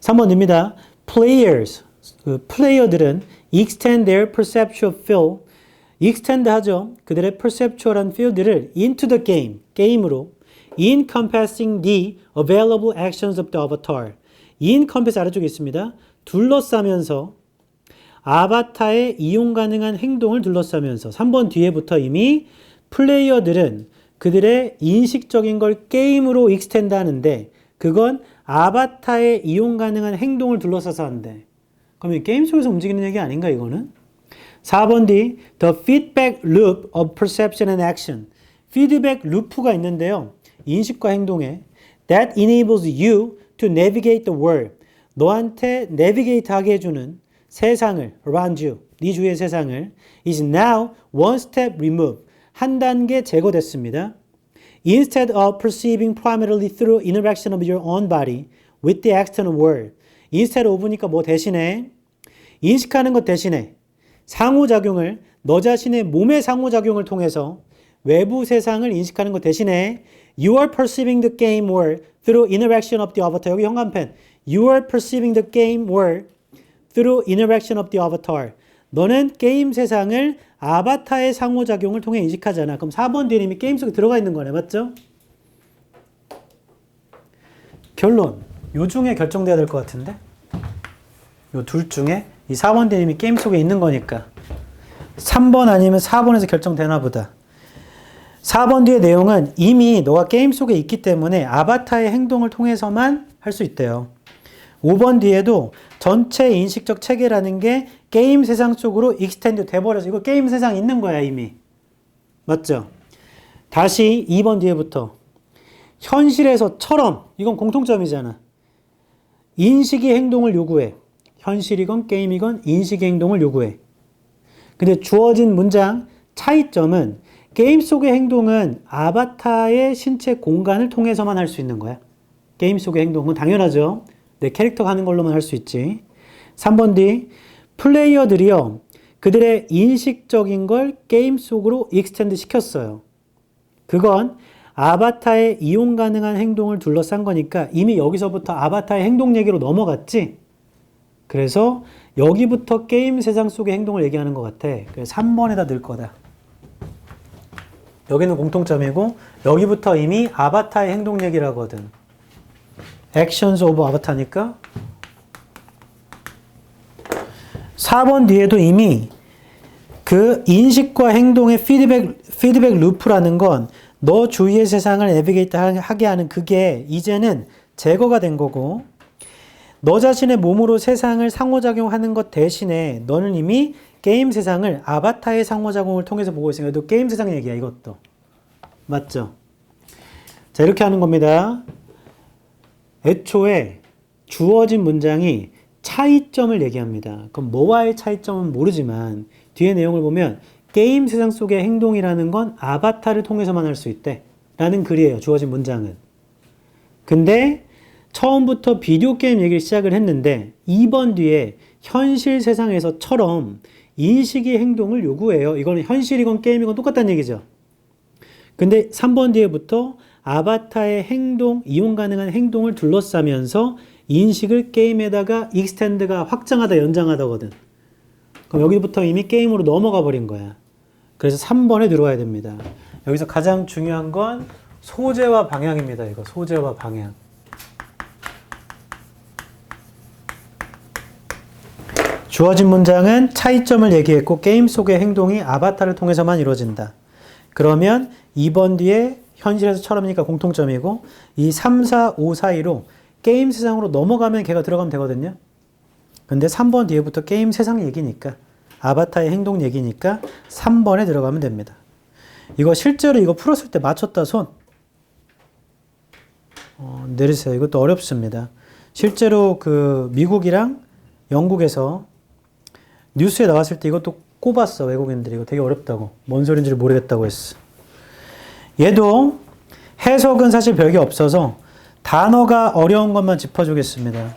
3번입니다. Players, 플레이어들은 extend their perceptual field, extend 하죠. 그들의 perceptual한 field를 into the game, 게임으로 encompassing the available actions of the avatar. encompass 아래쪽에 있습니다. 둘러싸면서 아바타의 이용 가능한 행동을 둘러싸면서 3번 뒤에부터 이미 플레이어들은 그들의 인식적인 걸 게임으로 extend 하는데 그건 아바타의 이용 가능한 행동을 둘러싸서 한대. 그러면 게임 속에서 움직이는 얘기 아닌가 이거는? 4번 뒤 The feedback loop of perception and action. 피드백 루프가 있는데요. 인식과 행동에 That enables you to navigate the world. 너한테 navigate 하게 해주는 세상을 around you, 네 주위의 세상을 is now one step removed. 한 단계 제거됐습니다. Instead of perceiving primarily through interaction of your own body with the external world. Instead of니까 뭐 대신에 인식하는 것 대신에 상호작용을 너 자신의 몸의 상호작용을 통해서 외부 세상을 인식하는 것 대신에 You are perceiving the game world through interaction of the avatar. 여기 현관펜. You are perceiving the game world through interaction of the avatar. 너는 게임 세상을 아바타의 상호작용을 통해 인식하잖아. 그럼 4번 뒤에 이미 게임 속에 들어가 있는 거네. 맞죠? 결론. 요 중에 결정돼야 될 것 같은데? 요 둘 중에 이 4번 뒤에 이미 게임 속에 있는 거니까 3번 아니면 4번에서 결정되나 보다. 4번 뒤의 내용은 이미 너가 게임 속에 있기 때문에 아바타의 행동을 통해서만 할 수 있대요. 5번 뒤에도 전체 인식적 체계라는 게 게임 세상 속으로 익스텐드 돼버려서 이거 게임 세상 있는 거야 이미. 맞죠? 다시 2번 뒤에부터 현실에서처럼 이건 공통점이잖아. 인식이 행동을 요구해. 현실이건 게임이건 인식의 행동을 요구해. 근데 주어진 문장 차이점은 게임 속의 행동은 아바타의 신체 공간을 통해서만 할 수 있는 거야. 게임 속의 행동은 당연하죠. 내 캐릭터가 하는 걸로만 할 수 있지. 3번 뒤 플레이어들이요. 그들의 인식적인 걸 게임 속으로 익스텐드 시켰어요. 그건 아바타의 이용 가능한 행동을 둘러싼 거니까 이미 여기서부터 아바타의 행동 얘기로 넘어갔지. 그래서 여기부터 게임 세상 속의 행동을 얘기하는 것 같아. 그래서 3번에다 넣을 거다. 여기는 공통점이고 여기부터 이미 아바타의 행동 얘기를 하거든. Actions of 아바타니까 4번 뒤에도 이미 그 인식과 행동의 피드백 루프라는 건 너 주위의 세상을 내비게이트 하게 하는 그게 이제는 제거가 된 거고 너 자신의 몸으로 세상을 상호작용하는 것 대신에 너는 이미 게임 세상을 아바타의 상호작용을 통해서 보고 있으니까 또 게임 세상 얘기야 이것도. 맞죠? 자 이렇게 하는 겁니다. 애초에 주어진 문장이 차이점을 얘기합니다. 그럼 뭐와의 차이점은 모르지만 뒤에 내용을 보면 게임 세상 속의 행동이라는 건 아바타를 통해서만 할 수 있대 라는 글이에요. 주어진 문장은. 근데 처음부터 비디오 게임 얘기를 시작을 했는데 2번 뒤에 현실 세상에서처럼 인식이 행동을 요구해요. 이거는 현실이건 게임이건 똑같다는 얘기죠. 근데 3번 뒤에부터 아바타의 행동, 이용 가능한 행동을 둘러싸면서 인식을 게임에다가 익스텐드가 확장하다 연장하다거든. 그럼 여기부터 이미 게임으로 넘어가 버린 거야. 그래서 3번에 들어와야 됩니다. 여기서 가장 중요한 건 소재와 방향입니다. 이거 소재와 방향. 주어진 문장은 차이점을 얘기했고 게임 속의 행동이 아바타를 통해서만 이루어진다. 그러면 2번 뒤에 현실에서처럼이니까 공통점이고 이 3, 4, 5 사이로 게임 세상으로 넘어가면 걔가 들어가면 되거든요. 근데 3번 뒤에부터 게임 세상 얘기니까 아바타의 행동 얘기니까 3번에 들어가면 됩니다. 이거 실제로 이거 풀었을 때 맞췄다 손. 내리세요. 이것도 어렵습니다. 실제로 그 미국이랑 영국에서 뉴스에 나왔을 때 이것도 꼽았어, 외국인들이. 이거 되게 어렵다고. 뭔 소린지를 모르겠다고 했어. 얘도 해석은 사실 별게 없어서 단어가 어려운 것만 짚어주겠습니다.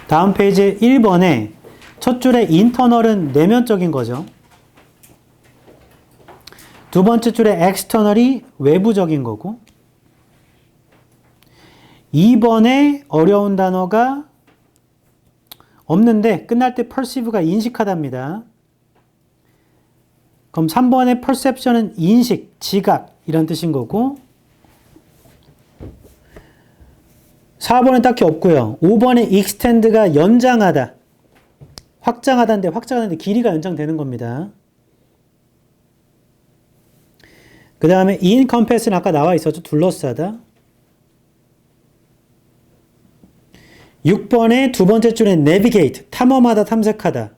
다음 페이지 1번에 첫 줄에 인터널은 내면적인 거죠. 두 번째 줄에 external이 외부적인 거고, 2번에 어려운 단어가 없는데 끝날 때 perceive가 인식하답니다. 그럼 3번의 perception은 인식, 지각 이런 뜻인 거고, 4번은 딱히 없고요. 5번의 extend가 연장하다, 확장하다인데 확장하는데 길이가 연장되는 겁니다. 그 다음에 encompass는 아까 나와 있었죠. 둘러싸다. 6번의 두 번째 줄에 navigate, 탐험하다, 탐색하다.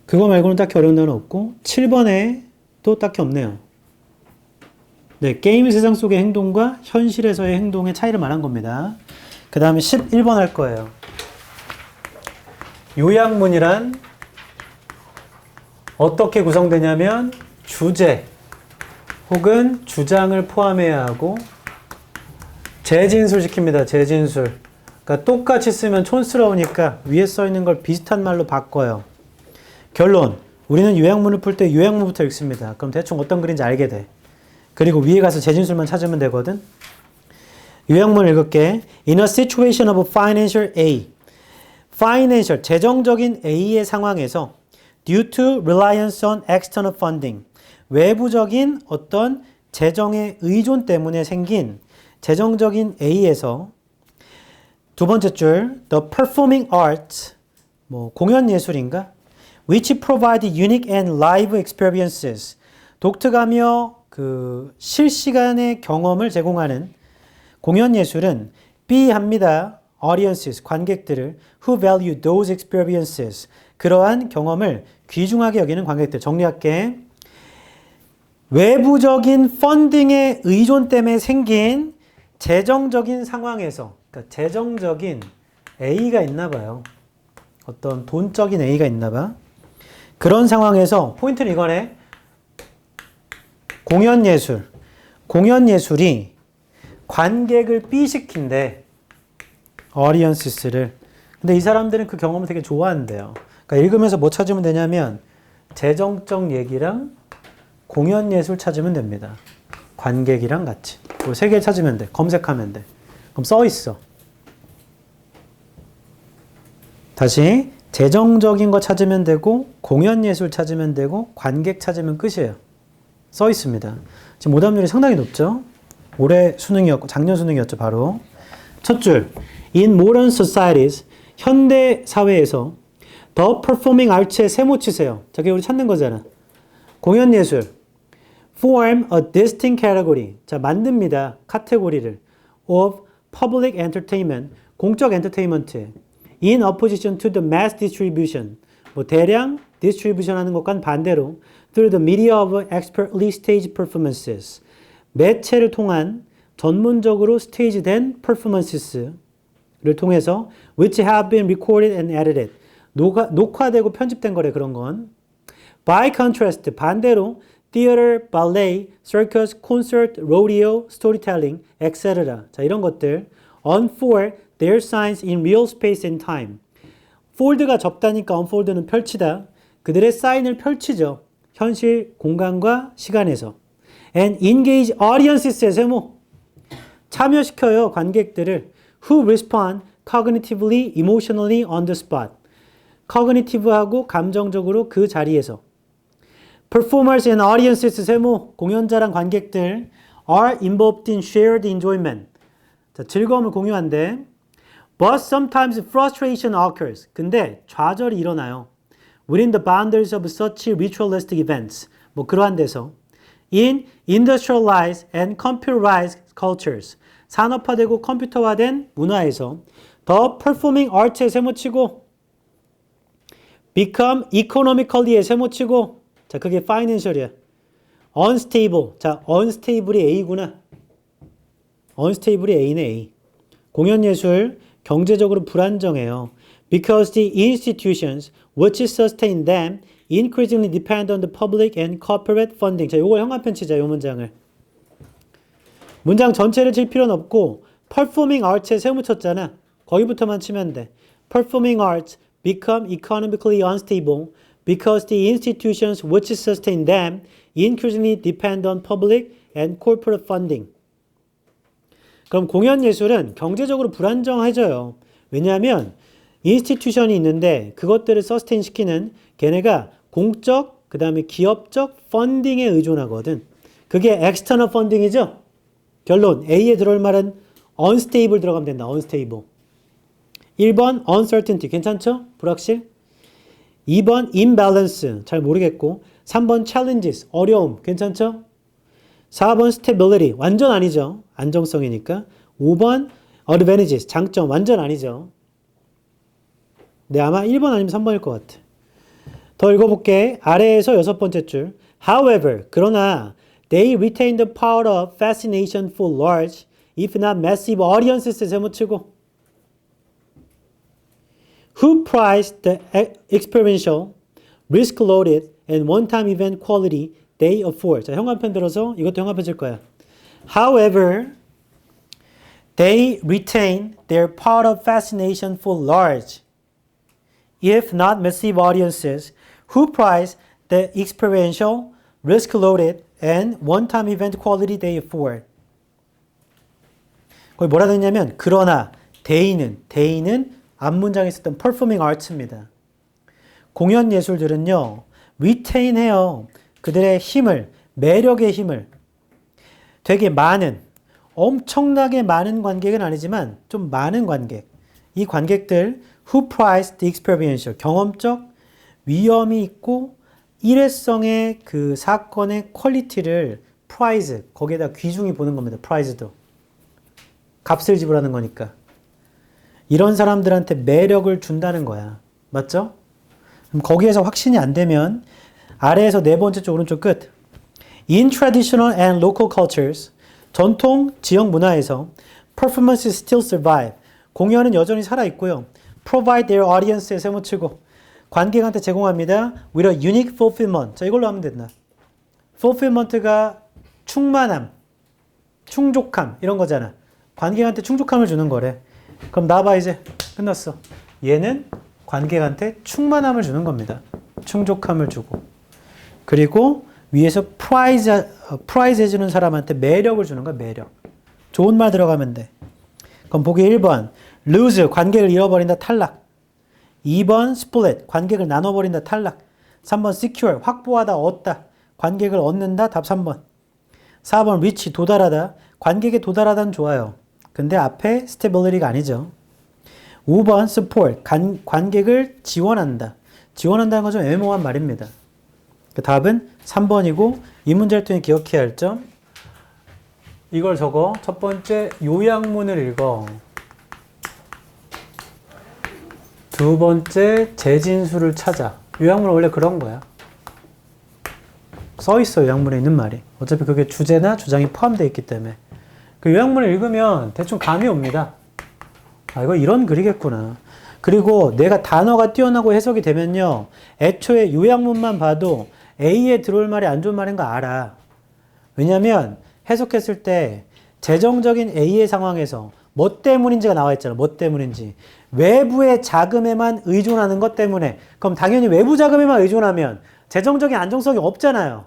그거 말고는 딱히 어려운 단어 없고, 7번에 또 딱히 없네요. 네, 게임 세상 속의 행동과 현실에서의 행동의 차이를 말한 겁니다. 그 다음에 11번 할 거예요. 요약문이란 어떻게 구성되냐면 주제 혹은 주장을 포함해야 하고 재진술 시킵니다. 재진술. 그러니까 똑같이 쓰면 촌스러우니까 위에 써 있는 걸 비슷한 말로 바꿔요. 결론. 우리는 요약문을 풀 때 요약문부터 읽습니다. 그럼 대충 어떤 글인지 알게 돼. 그리고 위에 가서 재진술만 찾으면 되거든. 요약문을 읽을게. In a situation of financial A. Financial, 재정적인 A의 상황에서 due to reliance on external funding. 외부적인 어떤 재정의 의존 때문에 생긴 재정적인 A에서 두 번째 줄 the performing arts 뭐 공연 예술인가 which provide unique and live experiences 독특하며 그 실시간의 경험을 제공하는 공연 예술은 B합니다. audiences 관객들을 who value those experiences 그러한 경험을 귀중하게 여기는 관객들. 정리할게. 외부적인 펀딩의 의존 때문에 생긴 재정적인 상황에서, 그러니까 재정적인 A가 있나 봐요. 어떤 돈적인 A가 있나 봐. 그런 상황에서 포인트는 이거네. 공연 예술이 관객을 B시킨대. audience를. 근데 이 사람들은 그 경험을 되게 좋아한대요. 그러니까 읽으면서 뭐 찾으면 되냐면 재정적 얘기랑 공연 예술 찾으면 됩니다. 관객이랑 같이. 그 세 개 찾으면 돼. 검색하면 돼. 그럼 써 있어. 다시 재정적인 거 찾으면 되고 공연 예술 찾으면 되고 관객 찾으면 끝이에요. 써 있습니다. 지금 오답률이 상당히 높죠? 올해 수능이었고 작년 수능이었죠, 바로. 첫 줄. In modern societies, 현대 사회에서 the performing arts에 세모 치세요. 저게 우리 찾는 거잖아. 공연 예술. form a distinct category. 자, 만듭니다. 카테고리를. of public entertainment. 공적 엔터테인먼트. in opposition to the mass distribution. 뭐 대량 distribution 하는 것과는 반대로 through the media of expertly staged performances. 매체를 통한 전문적으로 스테이지된 performances를 통해서 which have been recorded and edited. 녹화되고 편집된 거래, 그런 건. By contrast, 반대로 theater, ballet, circus, concert, rodeo, storytelling, etc. 자, 이런 것들 unfold their signs in real space and time. fold가 접다니까 unfold는 펼치다. 그들의 사인을 펼치죠. 현실 공간과 시간에서. and engage audiences 세모. 참여시켜요, 관객들을. who respond cognitively, emotionally on the spot. cognitive하고 감정적으로 그 자리에서. performers and audiences 세모. 공연자랑 관객들 are involved in shared enjoyment. 자, 즐거움을 공유한대. but sometimes frustration occurs. 근데 좌절이 일어나요. within the boundaries of such ritualistic events. 뭐 그러한 데서. in industrialized and computerized cultures. 산업화되고 컴퓨터화된 문화에서 the performing arts에 세모치고 become economically에 세모치고 자, 그게 financial이야. unstable. 자, unstable이 A구나. unstable이 A네, A. 공연예술 경제적으로 불안정해요. Because the institutions which sustain them increasingly depend on the public and corporate funding. 자, 요걸 형광펜 치자, 요 문장을. 문장 전체를 칠 필요는 없고 performing arts에 세우 묻혔잖아. 거기부터만 치면 돼. Performing arts become economically unstable because the institutions which sustain them increasingly depend on public and corporate funding. 그럼 공연예술은 경제적으로 불안정해져요. 왜냐하면 인스티튜션이 있는데 그것들을 서스테인 시키는 걔네가 공적, 그 다음에 기업적 펀딩에 의존하거든. 그게 엑스터널 펀딩이죠? 결론, A에 들어올 말은 unstable 들어가면 된다. unstable. 1번 uncertainty, 괜찮죠? 불확실. 2번 imbalance, 잘 모르겠고. 3번 challenges, 어려움, 괜찮죠? 4번 stability, 완전 아니죠? 안정성이니까. 5번 advantages, 장점, 완전 아니죠? 네, 아마 1번 아니면 3번일 것 같아. 더 읽어볼게. 아래에서 6번째 줄. However, 그러나 they retain the power of fascination for large, if not massive audiences 세무치고 who prize the experiential, risk-loaded, and one-time event quality they afford. 자, 형광펜 들어서 이것도 형광펜 칠 거야. However, they retain their power of fascination for large, if not massive audiences, who prize the experiential, risk-loaded, and one-time event quality they afford. 거기 뭐라 되냐면 그러나 대인은 앞문장에 있었던 performing arts입니다. 공연 예술들은요, retain해요. 그들의 힘을, 매력의 힘을. 되게 많은, 엄청나게 많은 관객은 아니지만 좀 많은 관객. 이 관객들 who prize the experiential, 경험적 위험이 있고 일회성의 그 사건의 퀄리티를 prize, 거기에다 귀중히 보는 겁니다. prize도. 값을 지불하는 거니까. 이런 사람들한테 매력을 준다는 거야. 맞죠? 그럼 거기에서 확신이 안 되면 아래에서 네 번째 쪽 오른쪽 끝. In traditional and local cultures, 전통 지역 문화에서 performances still survive. 공연은 여전히 살아있고요. Provide their audience에 세무치고 관객한테 제공합니다. With a unique fulfillment. 자, 이걸로 하면 된다. fulfillment가 충만함, 충족함 이런 거잖아. 관객한테 충족함을 주는 거래. 그럼 나봐 이제 끝났어. 얘는 관객한테 충만함을 주는 겁니다. 충족함을 주고. 그리고 위에서 프라이즈 해주는 사람한테 매력을 주는 거야. 매력. 좋은 말 들어가면 돼. 그럼 보기 1번 lose, 관객을 잃어버린다. 탈락. 2번 split, 관객을 나눠버린다. 탈락. 3번 secure, 확보하다. 얻다. 관객을 얻는다. 답 3번. 4번 reach, 도달하다. 관객에 도달하다는 좋아요. 근데 앞에 stability가 아니죠. 5번 support, 관객을 지원한다. 지원한다는 건 좀 애매모호한 말입니다. 그 답은 3번이고 이 문제를 통해 기억해야 할 점 이걸 적어. 첫 번째 요약문을 읽어. 두 번째 재진수를 찾아. 요약문은 원래 그런 거야. 써 있어. 요약문에 있는 말이. 어차피 그게 주제나 주장이 포함되어 있기 때문에. 그 요약문을 읽으면 대충 감이 옵니다. 아, 이거 이런 글이겠구나. 그리고 내가 단어가 뛰어나고 해석이 되면요. 애초에 요약문만 봐도 A에 들어올 말이 안 좋은 말인 거 알아. 왜냐면 해석했을 때 재정적인 A의 상황에서 뭐 때문인지가 나와 있잖아. 뭐 때문인지. 외부의 자금에만 의존하는 것 때문에. 그럼 당연히 외부 자금에만 의존하면 재정적인 안정성이 없잖아요.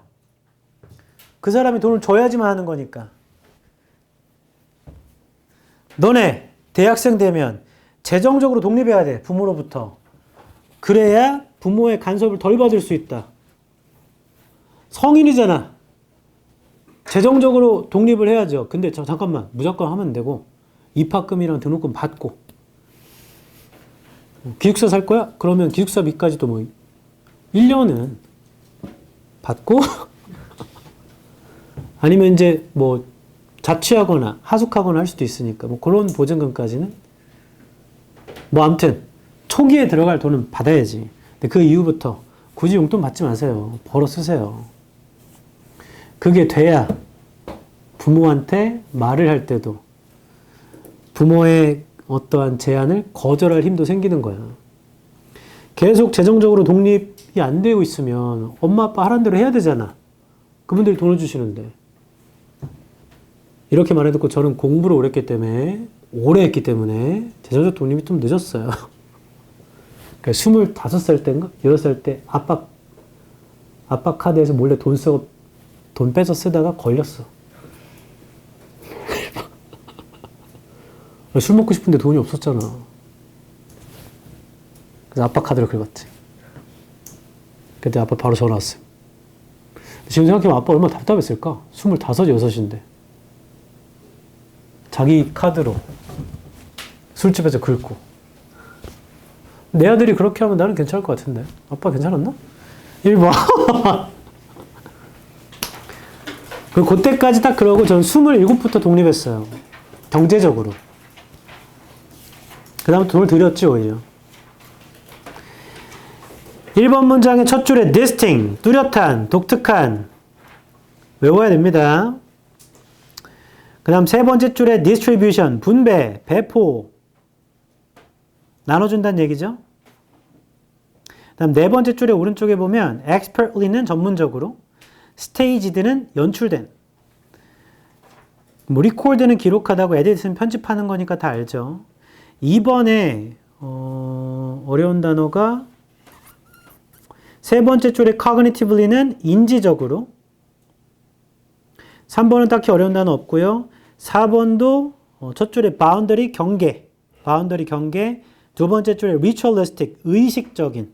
그 사람이 돈을 줘야지만 하는 거니까. 너네 대학생 되면 재정적으로 독립해야 돼. 부모로부터. 그래야 부모의 간섭을 덜 받을 수 있다. 성인이잖아. 재정적으로 독립을 해야죠. 근데 잠깐만. 무조건 하면 되고 입학금이랑 등록금 받고 기숙사 살 거야? 그러면 기숙사비까지도 뭐 1년은 받고 아니면 이제 뭐 자취하거나 하숙하거나 할 수도 있으니까 뭐 그런 보증금까지는 뭐 아무튼 초기에 들어갈 돈은 받아야지. 근데 그 이후부터 굳이 용돈 받지 마세요. 벌어 쓰세요. 그게 돼야 부모한테 말을 할 때도 부모의 어떠한 제안을 거절할 힘도 생기는 거야. 계속 재정적으로 독립이 안 되고 있으면 엄마 아빠 하라는 대로 해야 되잖아. 그분들이 돈을 주시는데. 이렇게 말해놓고 저는 공부를 오래 했기 때문에 재정적 독립이 좀 늦었어요. 그러니까 25살 때인가? 6살 때 아빠 카드에서 몰래 돈 빼서 쓰다가 걸렸어. 술 먹고 싶은데 돈이 없었잖아. 그래서 아빠 카드를 긁었지. 그때 아빠 바로 전화 왔어요. 지금 생각해보면 아빠 얼마나 답답했을까? 25, 6인데. 자기 카드로 술집에서 긁고. 내 아들이 그렇게 하면 나는 괜찮을 것 같은데. 아빠 괜찮았나? 1번. 그때까지 딱 그러고 전 27부터 독립했어요. 경제적으로. 그 다음에 돈을 들였지, 오히려. 1번 문장의 첫 줄에 distinct, 뚜렷한, 독특한. 외워야 됩니다. 그 다음 세 번째 줄에 distribution, 분배, 배포. 나눠준다는 얘기죠. 그 다음 네 번째 줄에 오른쪽에 보면 expertly는 전문적으로, staged는 연출된. 뭐 record는 기록하다고, edit는 편집하는 거니까 다 알죠. 2번에 어려운 단어가 세 번째 줄에 cognitively는 인지적으로, 3번은 딱히 어려운 단어 없고요. 4번도 첫 줄에 boundary, 경계, 두 번째 줄에 ritualistic, 의식적인.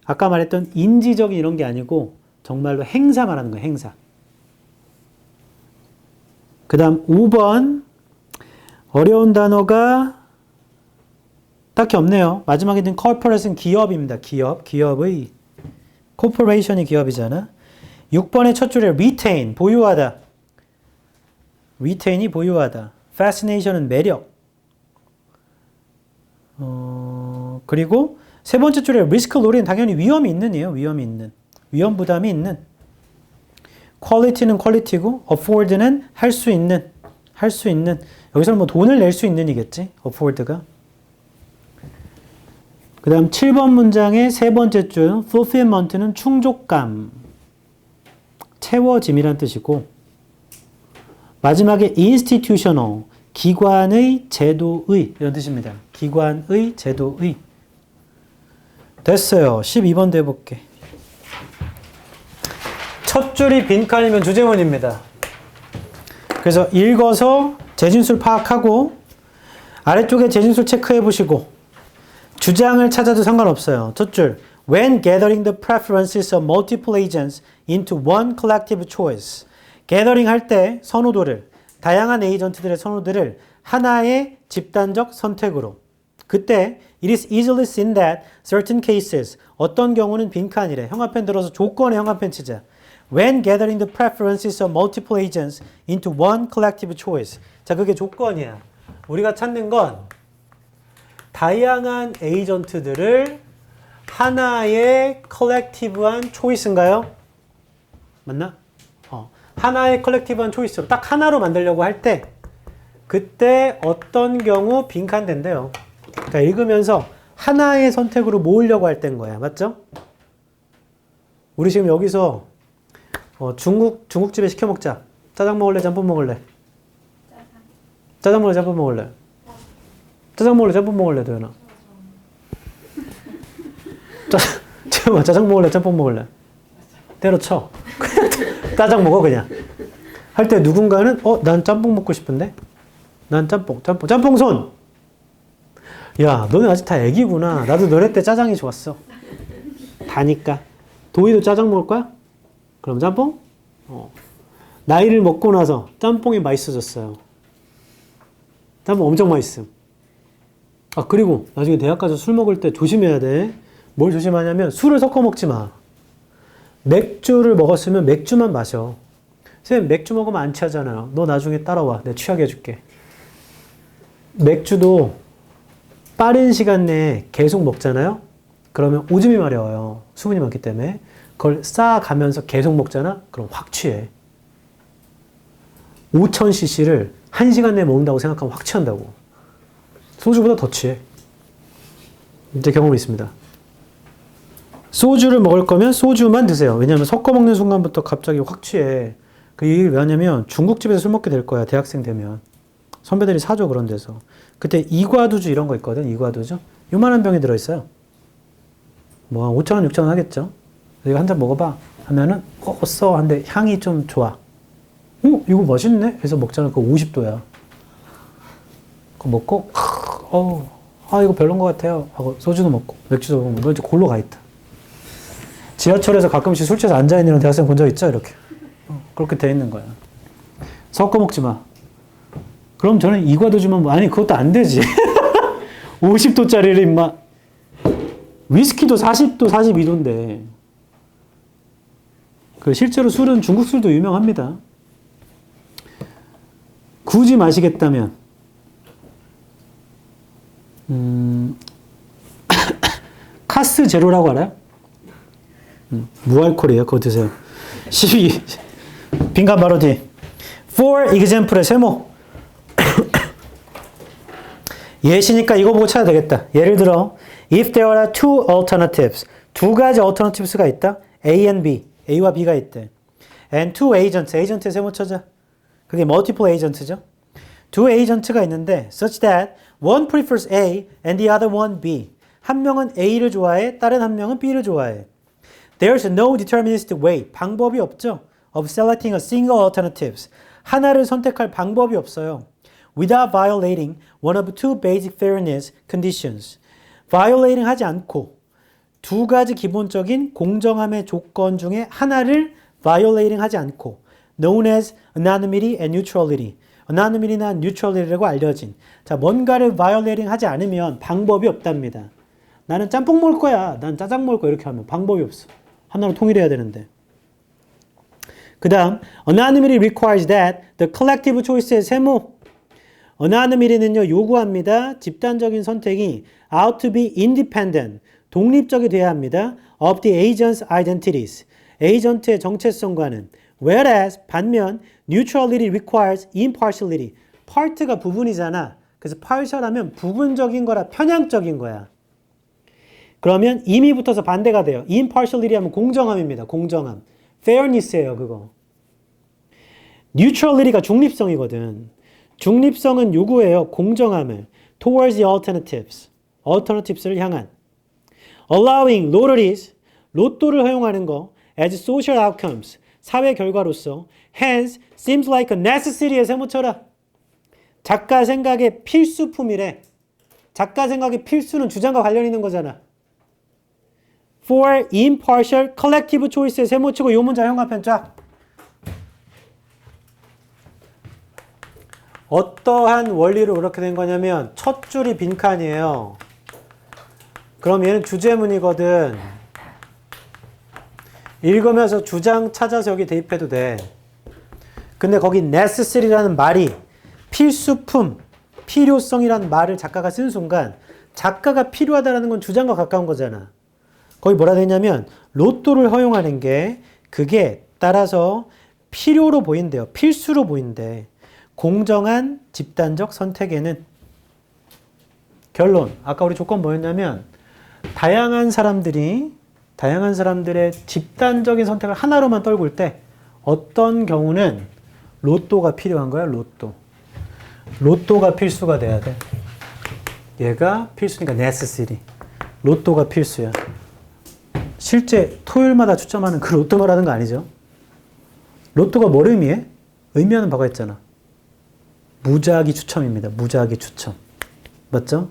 아까 말했던 인지적인 이런 게 아니고 정말로 행사 말하는 거예요, 행사. 그 다음 5번 어려운 단어가 딱히 없네요. 마지막에 있는 corporate은 기업입니다. 기업의 corporation이 기업이잖아. 6번의 첫 줄에 retain, 보유하다. retain이 보유하다. fascination은 매력. 그리고 세 번째 줄에 risk 놀이는 당연히 위험이 있는이에요. 위험 부담이 있는. quality는 quality고 afford는 할 수 있는. 여기서는 뭐 돈을 낼 수 있는이겠지. afford가. 그 다음 7번 문장의 세 번째 줄 fulfillment는 충족감, 채워짐이란 뜻이고, 마지막에 institutional, 기관의, 제도의 이런 뜻입니다. 기관의, 제도의. 됐어요. 12번도 해볼게. 첫 줄이 빈칸이면 주제문입니다. 그래서 읽어서 재진술 파악하고 아래쪽에 재진술 체크해 보시고 주장을 찾아도 상관없어요. 첫 줄. When gathering the preferences of multiple agents into one collective choice. gathering 할 때 선호도를, 다양한 에이전트들의 선호도를 하나의 집단적 선택으로. 그때 it is easily seen that certain cases, 어떤 경우는 빈칸이래. 형광펜 들어서 조건의 형광펜 치자. When gathering the preferences of multiple agents into one collective choice. 자, 그게 조건이야. 우리가 찾는 건 다양한 에이전트들을 하나의 컬렉티브한 초이스인가요? 맞나? 하나의 컬렉티브한 초이스로 딱 하나로 만들려고 할 때 그때 어떤 경우 빈칸 된대요. 그러니까 읽으면서 하나의 선택으로 모으려고 할 때인 거야. 맞죠? 우리 지금 여기서 중국집에 시켜 먹자. 짜장 먹을래? 짬뽕 먹을래? 짜장 먹을래? 짬뽕 먹을래? 짜장 먹을래? 짬뽕 먹을래? 도연아. 짜장 먹을래? 짬뽕 먹을래? 때려쳐. 짜장 먹어 그냥. 할 때 누군가는 난 짬뽕 먹고 싶은데? 난 짬뽕 손! 야, 너네 아직 다 애기구나. 나도 너네 때 짜장이 좋았어. 다니까. 도희도 짜장 먹을 거야? 그럼 짬뽕? 나이를 먹고 나서 짬뽕이 맛있어졌어요. 짬뽕 엄청 맛있음. 아, 그리고 나중에 대학 가서 술 먹을 때 조심해야 돼. 뭘 조심하냐면 술을 섞어 먹지 마. 맥주를 먹었으면 맥주만 마셔. 선생님, 맥주 먹으면 안 취하잖아요. 너 나중에 따라와. 내가 취하게 해줄게. 맥주도 빠른 시간 내에 계속 먹잖아요. 그러면 오줌이 마려워요. 수분이 많기 때문에. 그걸 쌓아가면서 계속 먹잖아? 그럼 확 취해. 5000cc를 1시간 내에 먹는다고 생각하면 확 취한다고. 소주보다 더 취해. 이제 경험이 있습니다. 소주를 먹을 거면 소주만 드세요. 왜냐하면 섞어 먹는 순간부터 갑자기 확 취해. 그 얘기를 왜 하냐면 중국집에서 술 먹게 될 거야. 대학생 되면. 선배들이 사줘 그런 데서. 그때 이과두주 이런 거 있거든. 이과두주. 요만한 병이 들어있어요. 뭐 5,000원, 6,000원 하겠죠. 이거 한 잔 먹어봐. 하면은 써. 한데 향이 좀 좋아. 이거 맛있네? 해서 먹자면 그거 50도야. 그거 먹고 이거 별론 것 같아요. 하고 소주도 먹고 맥주도 먹고 너 이제 골로 가 있다. 지하철에서 가끔씩 술 취해서 앉아있는 대학생 본 적 있죠? 이렇게. 그렇게 돼 있는 거야. 섞어 먹지 마. 그럼 저는 이과도 주면 아니 그것도 안 되지. 50도짜리를 임마. 위스키도 40도, 42도인데. 그 실제로 술은 중국 술도 유명합니다. 굳이 마시겠다면 카스 제로라고 알아요? 무알콜이에요. 그거 드세요. 12 빈칸 바로 뒤. For example의 세모. 예시니까 이거 보고 찾아야 되겠다. 예를 들어 if there are two alternatives. 두 가지 alternatives가 있다. A and B. A와 B가 있대. And two agents. agent의 세모 찾아. 그게 multiple agent죠. 두 agent가 있는데 such that one prefers A and the other one B. 한 명은 A를 좋아해. 다른 한 명은 B를 좋아해. There's no deterministic way. 방법이 없죠. Of selecting a single alternatives. 하나를 선택할 방법이 없어요. Without violating one of two basic fairness conditions. violating 하지 않고 두 가지 기본적인 공정함의 조건 중에 하나를 violating 하지 않고 known as anonymity and neutrality. anonymity나 neutrality라고 알려진. 자, 뭔가를 violating 하지 않으면 방법이 없답니다. 나는 짬뽕 먹을 거야. 난 짜장 먹을 거야. 이렇게 하면 방법이 없어. 하나로 통일해야 되는데. 그 다음 anonymity requires that the collective choice의 세모. anonymity는요 요구합니다. 집단적인 선택이 out to be independent. 독립적이 돼야 합니다. of the agent's identities. 에이전트의 정체성과는. whereas 반면 neutrality requires impartiality. part가 부분이잖아. 그래서 partial하면 부분적인 거라 편향적인 거야. 그러면 임이 붙어서 반대가 돼요. impartiality 하면 공정함입니다. 공정함. fairness예요, 그거. neutrality가 중립성이거든. 중립성은 요구해요. 공정함을. towards the alternatives. alternatives를 향한. allowing lotteries. 로또를 허용하는 거. as social outcomes. 사회 결과로서. hence seems like a necessity의 세모쳐라. 작가 생각의 필수품이래. 작가 생각의 필수는 주장과 관련 있는 거잖아. for impartial collective choice의 세모치고 요 문장 형광펜 쫙. 어떠한 원리로 그렇게 된 거냐면 첫 줄이 빈칸이에요. 그럼 얘는 주제문이거든. 읽으면서 주장 찾아서 여기 대입해도 돼. 근데 거기 necessary라는 말이 필수품, 필요성이라는 말을 작가가 쓴 순간 작가가 필요하다는 건 주장과 가까운 거잖아. 거기 뭐라 되냐면 로또를 허용하는 게 그게 따라서 필요로 보인대요. 필수로 보인대. 공정한 집단적 선택에는. 결론. 아까 우리 조건 뭐였냐면 다양한 사람들의 집단적인 선택을 하나로만 떨굴 때 어떤 경우는 로또가 필요한 거야. 로또가 필수가 돼야 돼. 얘가 필수니까 necessary. 로또가 필수야. 실제 토요일마다 추첨하는 그 로또 말하는 거 아니죠? 로또가 뭘 의미해? 의미하는 바가 있잖아. 무작위 추첨입니다. 무작위 추첨. 맞죠?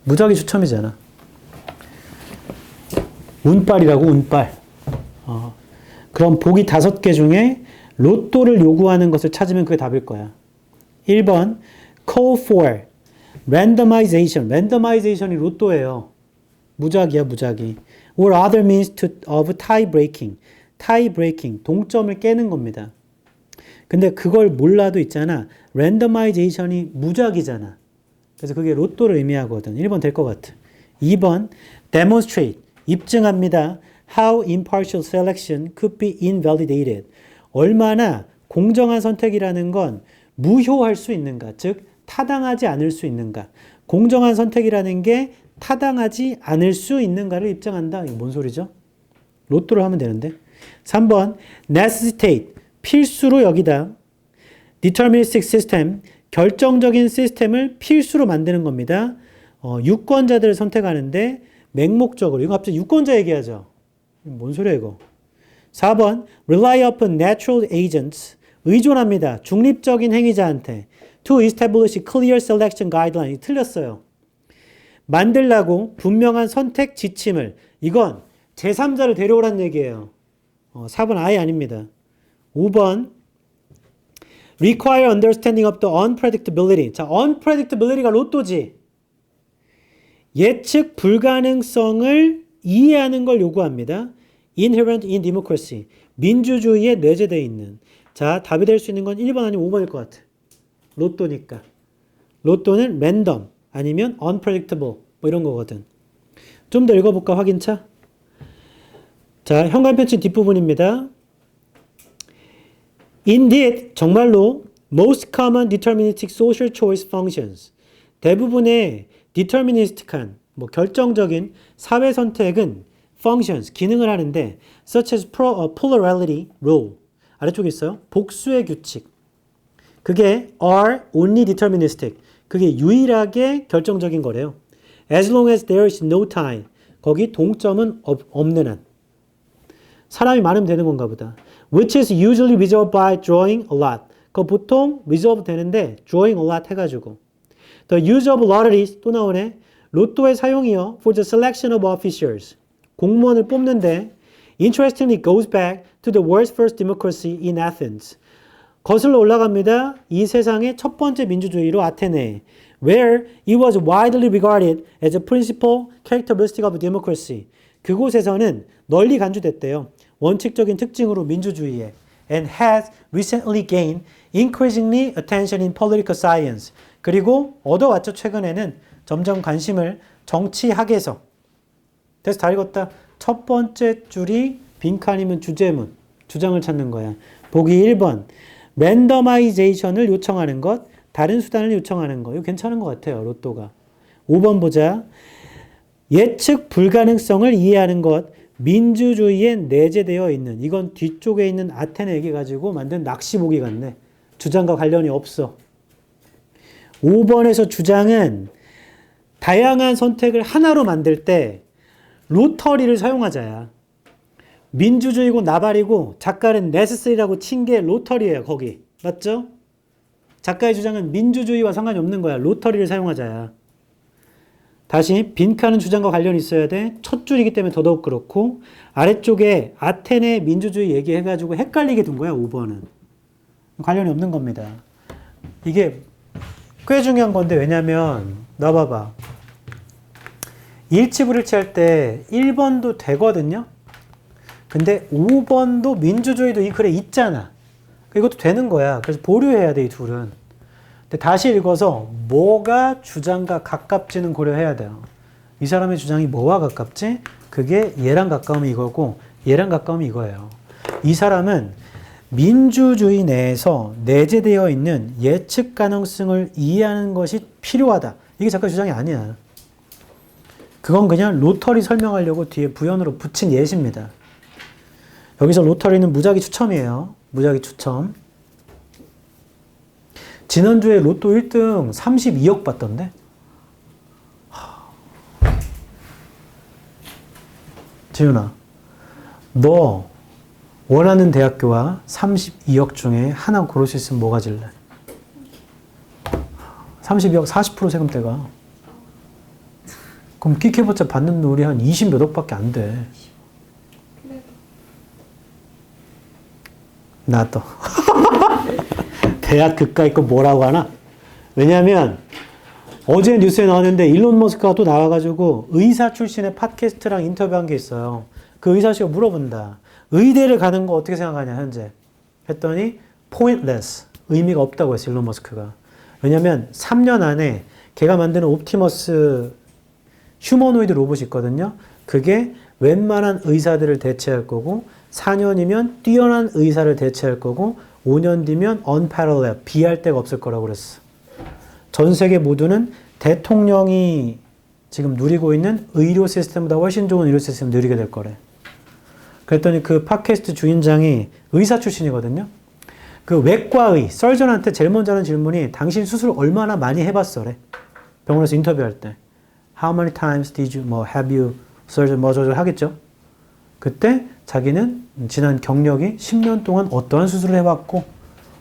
무작위 추첨이잖아. 운빨이라고, 운빨. 그럼 보기 5개 중에 로또를 요구하는 것을 찾으면 그게 답일 거야. 1번, call for randomization. randomization이 로또예요. 무작위야, 무작위. or other means of tie breaking. tie breaking. 동점을 깨는 겁니다. 근데 그걸 몰라도 있잖아. randomization이 무작위잖아. 그래서 그게 로또를 의미하거든. 1번 될 것 같아. 2번, demonstrate. 입증합니다. How impartial selection could be invalidated. 얼마나 공정한 선택이라는 건 무효할 수 있는가, 즉 타당하지 않을 수 있는가. 공정한 선택이라는 게 타당하지 않을 수 있는가를 입증한다. 이게 뭔 소리죠? 로또를 하면 되는데. 3번 necessitate, 필수로 여기다. deterministic system, 결정적인 시스템을 필수로 만드는 겁니다. 유권자들을 선택하는데 맹목적으로. 이거 갑자기 유권자 얘기하죠. 뭔 소리야 이거. 4번 rely upon natural agents, 의존합니다. 중립적인 행위자한테. to establish clear selection guidelines. 틀렸어요. 만들라고 분명한 선택 지침을. 이건 제3자를 데려오라는 얘기예요. 4번 아예 아닙니다. 5번 require understanding of the unpredictability. 자, unpredictability가 로또지. 예측 불가능성을 이해하는 걸 요구합니다. inherent in democracy. 민주주의에 내재되어 있는. 자, 답이 될 수 있는 건 1번 아니면 5번일 것 같아. 로또니까. 로또는 random 아니면 unpredictable 뭐 이런 거거든. 좀 더 읽어볼까 확인차? 자, 현관편집 뒷부분입니다. Indeed, 정말로 most common deterministic social choice functions. 대부분의 deterministic한, 결정적인 사회 선택은 functions, 기능을 하는데 such as plurality rule. 아래쪽에 있어요. 복수의 규칙. 그게 are only deterministic. 그게 유일하게 결정적인 거래요. As long as there is no tie. 거기 동점은 없는 한. 사람이 많으면 되는 건가 보다. Which is usually resolved by drawing a lot. 그거 보통 resolve 되는데 drawing a lot 해가지고. The use of lotteries 또 나오네. 로또의 사용이요. For the selection of officials. 공무원을 뽑는데 interestingly goes back to the world's first democracy in Athens. 거슬러 올라갑니다. 이 세상의 첫 번째 민주주의로 아테네. Where it was widely regarded as a principal characteristic of democracy. 그곳에서는 널리 간주됐대요. 원칙적인 특징으로 민주주의에. And has recently gained increasingly attention in political science. 그리고 얻어왔죠. 최근에는 점점 관심을 정치학에서. 그래서 다 읽었다. 첫 번째 줄이 빈칸이면 주제문. 주장을 찾는 거야. 보기 1번. 랜더마이제이션을 요청하는 것. 다른 수단을 요청하는 거. 이거 괜찮은 것 같아요. 로또가. 5번 보자. 예측 불가능성을 이해하는 것. 민주주의에 내재되어 있는. 이건 뒤쪽에 있는 아테네 얘기 가지고 만든 낚시보기 같네. 주장과 관련이 없어. 5번에서 주장은 다양한 선택을 하나로 만들 때 로터리를 사용하자야. 민주주의고 나발이고 작가는 necessary라고 친 게 로터리예요. 거기. 맞죠? 작가의 주장은 민주주의와 상관이 없는 거야. 로터리를 사용하자야. 다시 빈칸은 주장과 관련이 있어야 돼. 첫 줄이기 때문에 더더욱 그렇고 아래쪽에 아테네 민주주의 얘기해가지고 헷갈리게 둔 거야. 5번은. 관련이 없는 겁니다. 이게 꽤 중요한 건데 왜냐면 나 봐봐. 일치불일치 할 때 1번도 되거든요. 근데 5번도 민주주의도 이 글에 있잖아. 이것도 되는 거야. 그래서 보류해야 돼, 이 둘은. 근데 다시 읽어서 뭐가 주장과 가깝지는 고려해야 돼요. 이 사람의 주장이 뭐와 가깝지? 그게 얘랑 가까우면 이거고 얘랑 가까우면 이거예요. 이 사람은 민주주의 내에서 내재되어 있는 예측 가능성을 이해하는 것이 필요하다. 이게 작가 주장이 아니야. 그건 그냥 로터리 설명하려고 뒤에 부연으로 붙인 예시입니다. 여기서 로터리는 무작위 추첨이에요. 무작위 추첨. 지난주에 로또 1등 32억 받던데? 지윤아, 너 원하는 대학교와 32억 중에 하나 고를 수 있으면 뭐 가질래? 32억 40% 세금 떼가. 그럼 끽해봤자 받는 놈이 한 20 몇 억밖에 안 돼. 나도. 대학 그까이 거 뭐라고 하나? 왜냐면 어제 뉴스에 나왔는데 일론 머스크가 또 나와가지고 의사 출신의 팟캐스트랑 인터뷰한 게 있어요. 그 의사 씨가 물어본다. 의대를 가는 거 어떻게 생각하냐 현재? 했더니 pointless. 의미가 없다고 했어 일론 머스크가. 왜냐면 3년 안에 걔가 만드는 옵티머스 휴머노이드 로봇이 있거든요. 그게 웬만한 의사들을 대체할 거고 4년이면 뛰어난 의사를 대체할 거고 5년 뒤면 unparalleled, 비할 데가 없을 거라고 그랬어. 전 세계 모두는 대통령이 지금 누리고 있는 의료 시스템보다 훨씬 좋은 의료 시스템을 누리게 될 거래. 그랬더니 그 팟캐스트 주인장이 의사 출신이거든요. 그 외과의 서전한테 제일 먼저 하는 질문이 당신 수술 얼마나 많이 해봤어래. 병원에서 인터뷰할 때. How many times did you, have you surgery, 저저 하겠죠. 그때 자기는 지난 경력이 10년 동안 어떠한 수술을 해봤고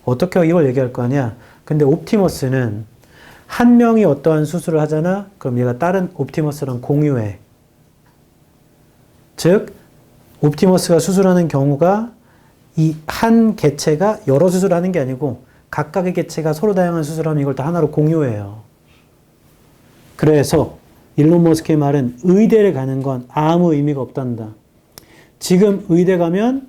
어떻게 이걸 얘기할 거 아니야. 근데 옵티머스는 한 명이 어떠한 수술을 하잖아. 그럼 얘가 다른 옵티머스랑 공유해. 즉 옵티머스가 수술하는 경우가 이 한 개체가 여러 수술을 하는 게 아니고 각각의 개체가 서로 다양한 수술을 하면 이걸 다 하나로 공유해요. 그래서 일론 머스크의 말은 의대를 가는 건 아무 의미가 없단다. 지금 의대 가면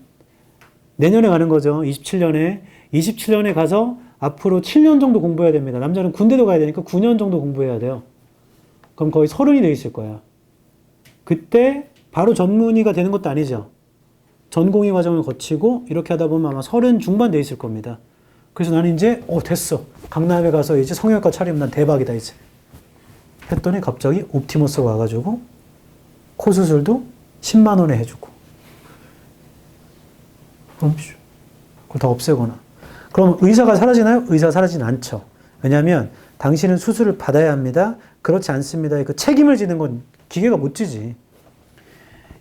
내년에 가는 거죠. 27년에. 27년에 가서 앞으로 7년 정도 공부해야 됩니다. 남자는 군대도 가야 되니까 9년 정도 공부해야 돼요. 그럼 거의 30이 돼 있을 거야. 그때 바로 전문의가 되는 것도 아니죠. 전공의 과정을 거치고 이렇게 하다 보면 아마 30 중반 돼 있을 겁니다. 그래서 나는 이제 됐어. 강남에 가서 이제 성형외과 차리면 난 대박이다 이제. 했더니 갑자기 옵티머스가 와가지고 코 수술도 10만 원에 해주고 그걸 다 없애거나. 그럼 의사가 사라지나요? 의사가 사라지진 않죠. 왜냐하면 당신은 수술을 받아야 합니다. 그렇지 않습니다. 그 책임을 지는 건 기계가 못 지지.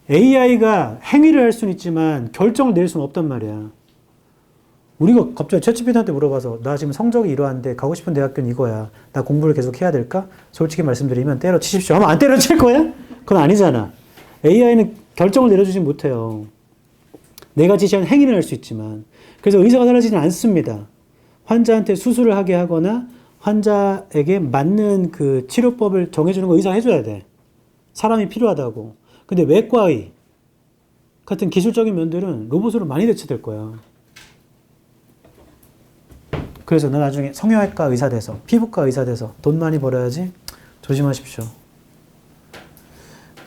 AI가 행위를 할 수는 있지만 결정을 내릴 수는 없단 말이야. 우리가 갑자기 챗GPT한테 물어봐서 나 지금 성적이 이러한데 가고 싶은 대학교는 이거야. 나 공부를 계속 해야 될까? 솔직히 말씀드리면 때려치십시오 하면 안 때려칠 거야? 그건 아니잖아. AI는 결정을 내려주지 못해요. 내가 지시한 행위를 할 수 있지만. 그래서 의사가 사라지진 않습니다. 환자한테 수술을 하게 하거나 환자에게 맞는 그 치료법을 정해주는 거 의사가 해줘야 돼. 사람이 필요하다고. 근데 외과의 같은 기술적인 면들은 로봇으로 많이 대체될 거야. 그래서 나 나중에 성형외과 의사 돼서 피부과 의사 돼서 돈 많이 벌어야지. 조심하십시오.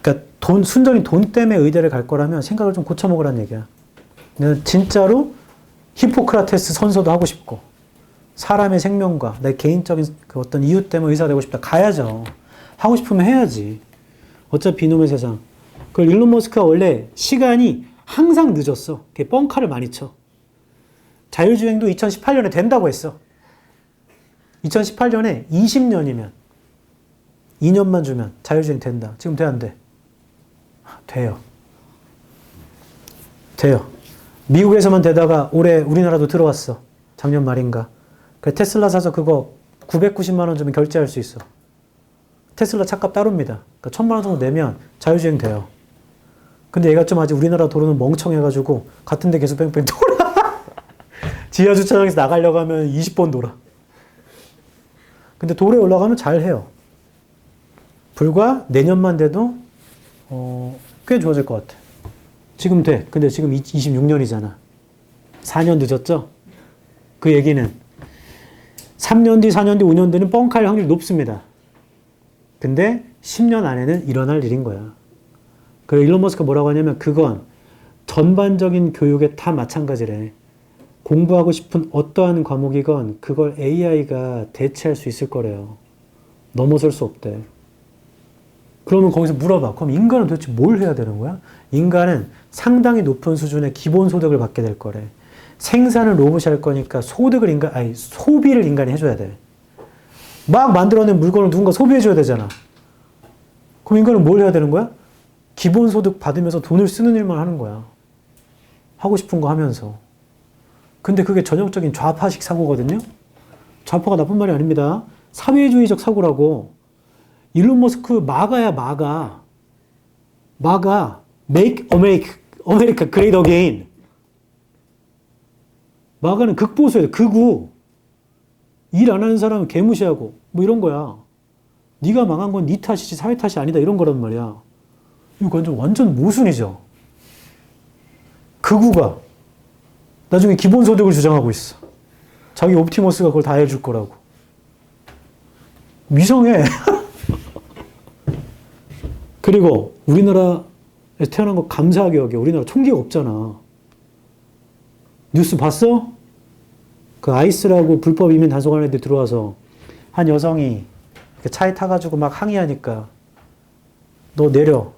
그러니까 순전히 돈 때문에 의대를 갈 거라면 생각을 좀 고쳐먹으라는 얘기야. 내가 진짜로 히포크라테스 선서도 하고 싶고 사람의 생명과 내 개인적인 그 어떤 이유 때문에 의사 되고 싶다. 가야죠. 하고 싶으면 해야지. 어차피 이놈의 세상. 그 일론 머스크가 원래 시간이 항상 늦었어. 걔 뻥카를 많이 쳐. 자율주행도 2018년에 된다고 했어. 2018년에 20년이면 2년만 주면 자율주행 된다. 지금 돼, 안 돼? 돼요. 돼요. 미국에서만 되다가 올해 우리나라도 들어왔어. 작년 말인가. 그 테슬라 사서 그거 990만 원 주면 결제할 수 있어. 테슬라 차값 따로입니다. 그러니까 1000만 원 정도 내면 자율주행 돼요. 근데 얘가 좀 아직 우리나라 도로는 멍청해가지고 같은 데 계속 뺑뺑 돌아. 지하 주차장에서 나가려고 하면 20번 돌아. 근데 도로에 올라가면 잘 해요. 불과 내년만 돼도 꽤 좋아질 것 같아. 지금 돼. 근데 지금 26년이잖아. 4년 늦었죠? 그 얘기는 3년 뒤, 4년 뒤, 5년 뒤는 뻥칼 확률이 높습니다. 근데 10년 안에는 일어날 일인 거야. 그 일론 머스크가 뭐라고 하냐면 그건 전반적인 교육에 다 마찬가지래. 공부하고 싶은 어떠한 과목이건 그걸 AI가 대체할 수 있을 거래요. 넘어설 수 없대. 그러면 거기서 물어봐. 그럼 인간은 도대체 뭘 해야 되는 거야? 인간은 상당히 높은 수준의 기본소득을 받게 될 거래. 생산을 로봇이 할 거니까 소비를 인간이 해줘야 돼. 막 만들어낸 물건을 누군가 소비해줘야 되잖아. 그럼 인간은 뭘 해야 되는 거야? 기본소득 받으면서 돈을 쓰는 일만 하는 거야. 하고 싶은 거 하면서. 근데 그게 전형적인 좌파식 사고거든요? 좌파가 나쁜 말이 아닙니다. 사회주의적 사고라고. 일론 머스크 마가야, 마가. Make America Great Again. 마가는 극보수예요. 극우. 일 안 하는 사람은 개무시하고 뭐 이런 거야. 네가 망한 건 네 탓이지 사회 탓이 아니다 이런 거란 말이야. 이거 완전 모순이죠. 극우가 나중에 기본소득을 주장하고 있어. 자기 옵티머스가 그걸 다 해줄 거라고. 이상해. 그리고 우리나라에서 태어난 거 감사하게 여겨. 우리나라 총기가 없잖아. 뉴스 봤어? 그 아이스라고 불법 이민 단속하는 애들 들어와서 한 여성이 차에 타가지고 막 항의하니까 너 내려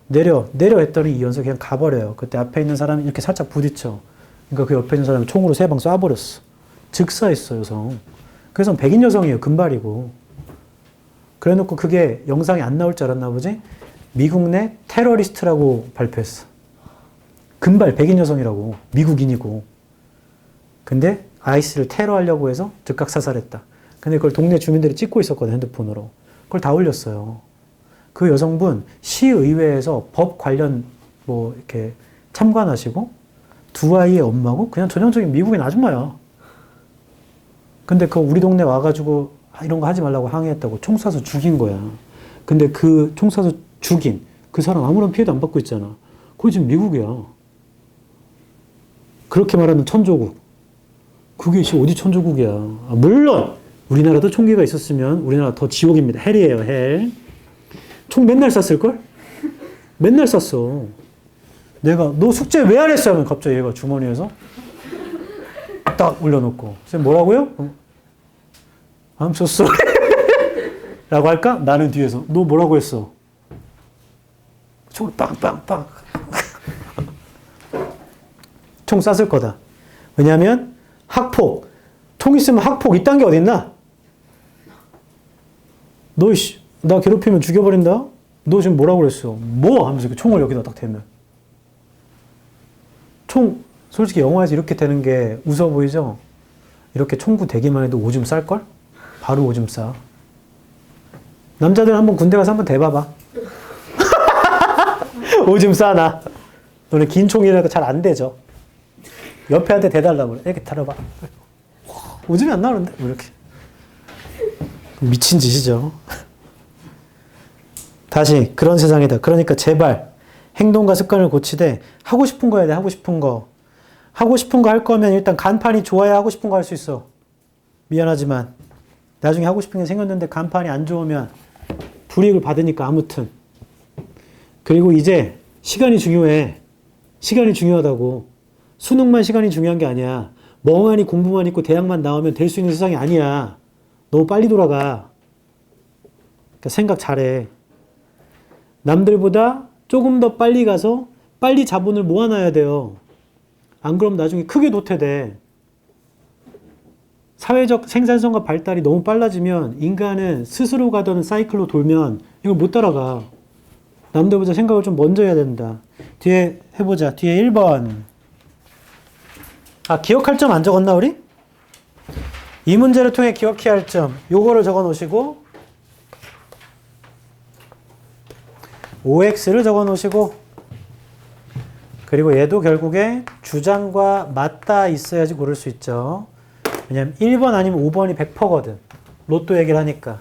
했더니 이 연서 그냥 가버려요. 그때 앞에 있는 사람이 이렇게 살짝 부딪혀. 그러니까 그 옆에 있는 사람이 총으로 3방 쏴버렸어. 즉사했어, 여성. 그래서 백인 여성이에요. 금발이고. 그래 놓고 그게 영상이 안 나올 줄 알았나 보지? 미국 내 테러리스트라고 발표했어. 금발 백인 여성이라고. 미국인이고. 근데 아이스를 테러하려고 해서 즉각 사살했다. 근데 그걸 동네 주민들이 찍고 있었거든, 핸드폰으로. 그걸 다 올렸어요. 그 여성분 시의회에서 법 관련 뭐 이렇게 참관하시고 두 아이의 엄마고 그냥 전형적인 미국인 아줌마야. 근데 그 우리 동네 와가지고 이런 거 하지 말라고 항의했다고 총 쏴서 죽인 거야. 근데 그 총 쏴서 죽인 그 사람 아무런 피해도 안 받고 있잖아. 그게 지금 미국이야. 그렇게 말하는 천조국. 그게 어디 천조국이야. 물론 우리나라도 총기가 있었으면 우리나라 더 지옥입니다. 헬이에요, 헬. 총 맨날 쐈을걸? 맨날 쐈어. 내가 너 숙제 왜 안 했어? 하면 갑자기 얘가 주머니에서 딱 올려놓고 쌤 뭐라고요? I'm so sorry 라고 할까? 나는 뒤에서 너 뭐라고 했어? 총을 빵빵빵 총 쐈을 거다. 왜냐하면 학폭 총 있으면 학폭 이딴 게 어딨나? 너 나 괴롭히면 죽여버린다? 너 지금 뭐라고 그랬어? 뭐? 하면서 총을 여기다 딱 대면. 총, 솔직히 영화에서 이렇게 되는 게 웃어 보이죠? 이렇게 총구 대기만 해도 오줌 쌀걸? 바로 오줌 싸. 남자들 한번 군대 가서 한번 대봐봐. 오줌 싸나? 너네 긴 총이라니까 잘 안 되죠? 옆에 한테 대달라고 그래. 이렇게 달아봐. 오줌이 안 나오는데? 뭐 이렇게. 미친 짓이죠. 다시 그런 세상이다. 그러니까 제발 행동과 습관을 고치되 하고 싶은 거 해야 돼. 하고 싶은 거. 하고 싶은 거 할 거면 일단 간판이 좋아야 하고 싶은 거 할 수 있어. 미안하지만 나중에 하고 싶은 게 생겼는데 간판이 안 좋으면 불이익을 받으니까 아무튼. 그리고 이제 시간이 중요해. 시간이 중요하다고. 수능만 시간이 중요한 게 아니야. 멍하니 공부만 있고 대학만 나오면 될 수 있는 세상이 아니야. 너무 빨리 돌아가. 그러니까 생각 잘해. 남들보다 조금 더 빨리 가서 빨리 자본을 모아놔야 돼요. 안 그러면 나중에 크게 도태돼. 사회적 생산성과 발달이 너무 빨라지면 인간은 스스로 가던 사이클로 돌면 이걸 못 따라가. 남들보다 생각을 좀 먼저 해야 된다. 뒤에 해보자. 뒤에 1번. 기억할 점 안 적었나 우리? 이 문제를 통해 기억해야 할 점. 요거를 적어 놓으시고 OX를 적어 놓으시고 그리고 얘도 결국에 주장과 맞닿아 있어야지 고를 수 있죠. 왜냐면 1번 아니면 5번이 100%거든. 로또 얘기를 하니까.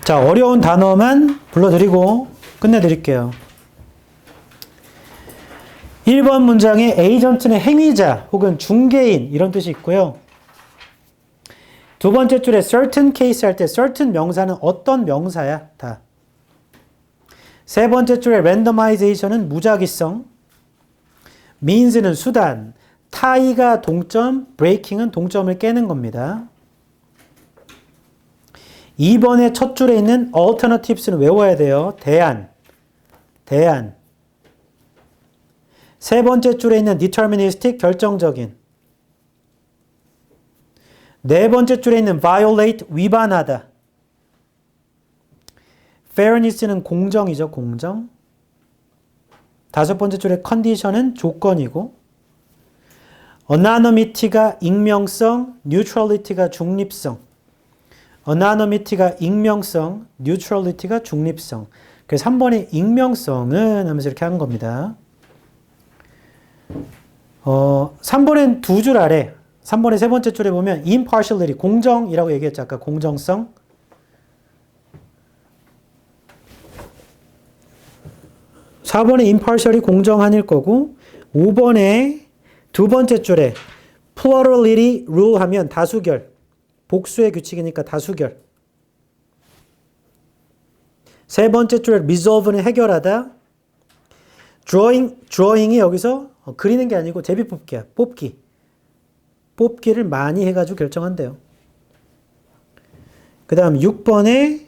자, 어려운 단어만 불러드리고 끝내드릴게요. 1번 문장에 에이전트는 행위자 혹은 중개인 이런 뜻이 있고요. 두 번째 줄에 certain case 할 때 certain 명사는 어떤 명사야? 다. 세 번째 줄에 randomization은 무작위성, means는 수단, tie가 동점, breaking은 동점을 깨는 겁니다. 2번의 첫 줄에 있는 alternatives는 외워야 돼요. 대안. 세 번째 줄에 있는 deterministic, 결정적인. 네 번째 줄에 있는 violate, 위반하다. fairness는 공정이죠, 공정. 다섯 번째 줄에 condition은 조건이고, anonymity가 익명성, neutrality가 중립성. anonymity가 익명성, neutrality가 중립성. 그래서 3번의 익명성은 하면서 이렇게 하는 겁니다. 3번엔 두 줄 아래, 3번의 세 번째 줄에 보면 impartiality, 공정이라고 얘기했죠. 아까 공정성. 4번에 impartial이 공정한일 거고 5번에 두 번째 줄에 plurality rule 하면 다수결. 복수의 규칙이니까 다수결. 세 번째 줄에 resolve는 해결하다. drawing이 여기서 그리는 게 아니고 제비뽑기야. 뽑기. 뽑기를 많이 해가지고 결정한대요. 그 다음 6번에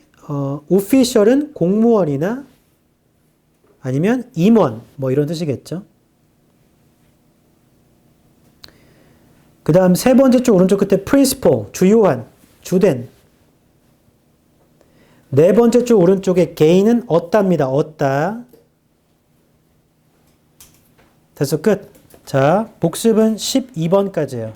official은 공무원이나 아니면 임원 뭐 이런 뜻이겠죠. 그 다음 세 번째 쪽 오른쪽 끝에 principal, 주요한, 주된. 네 번째 쪽 오른쪽에 gain은 얻답니다. 얻다. 됐어, 끝. 자, 복습은 12번까지예요.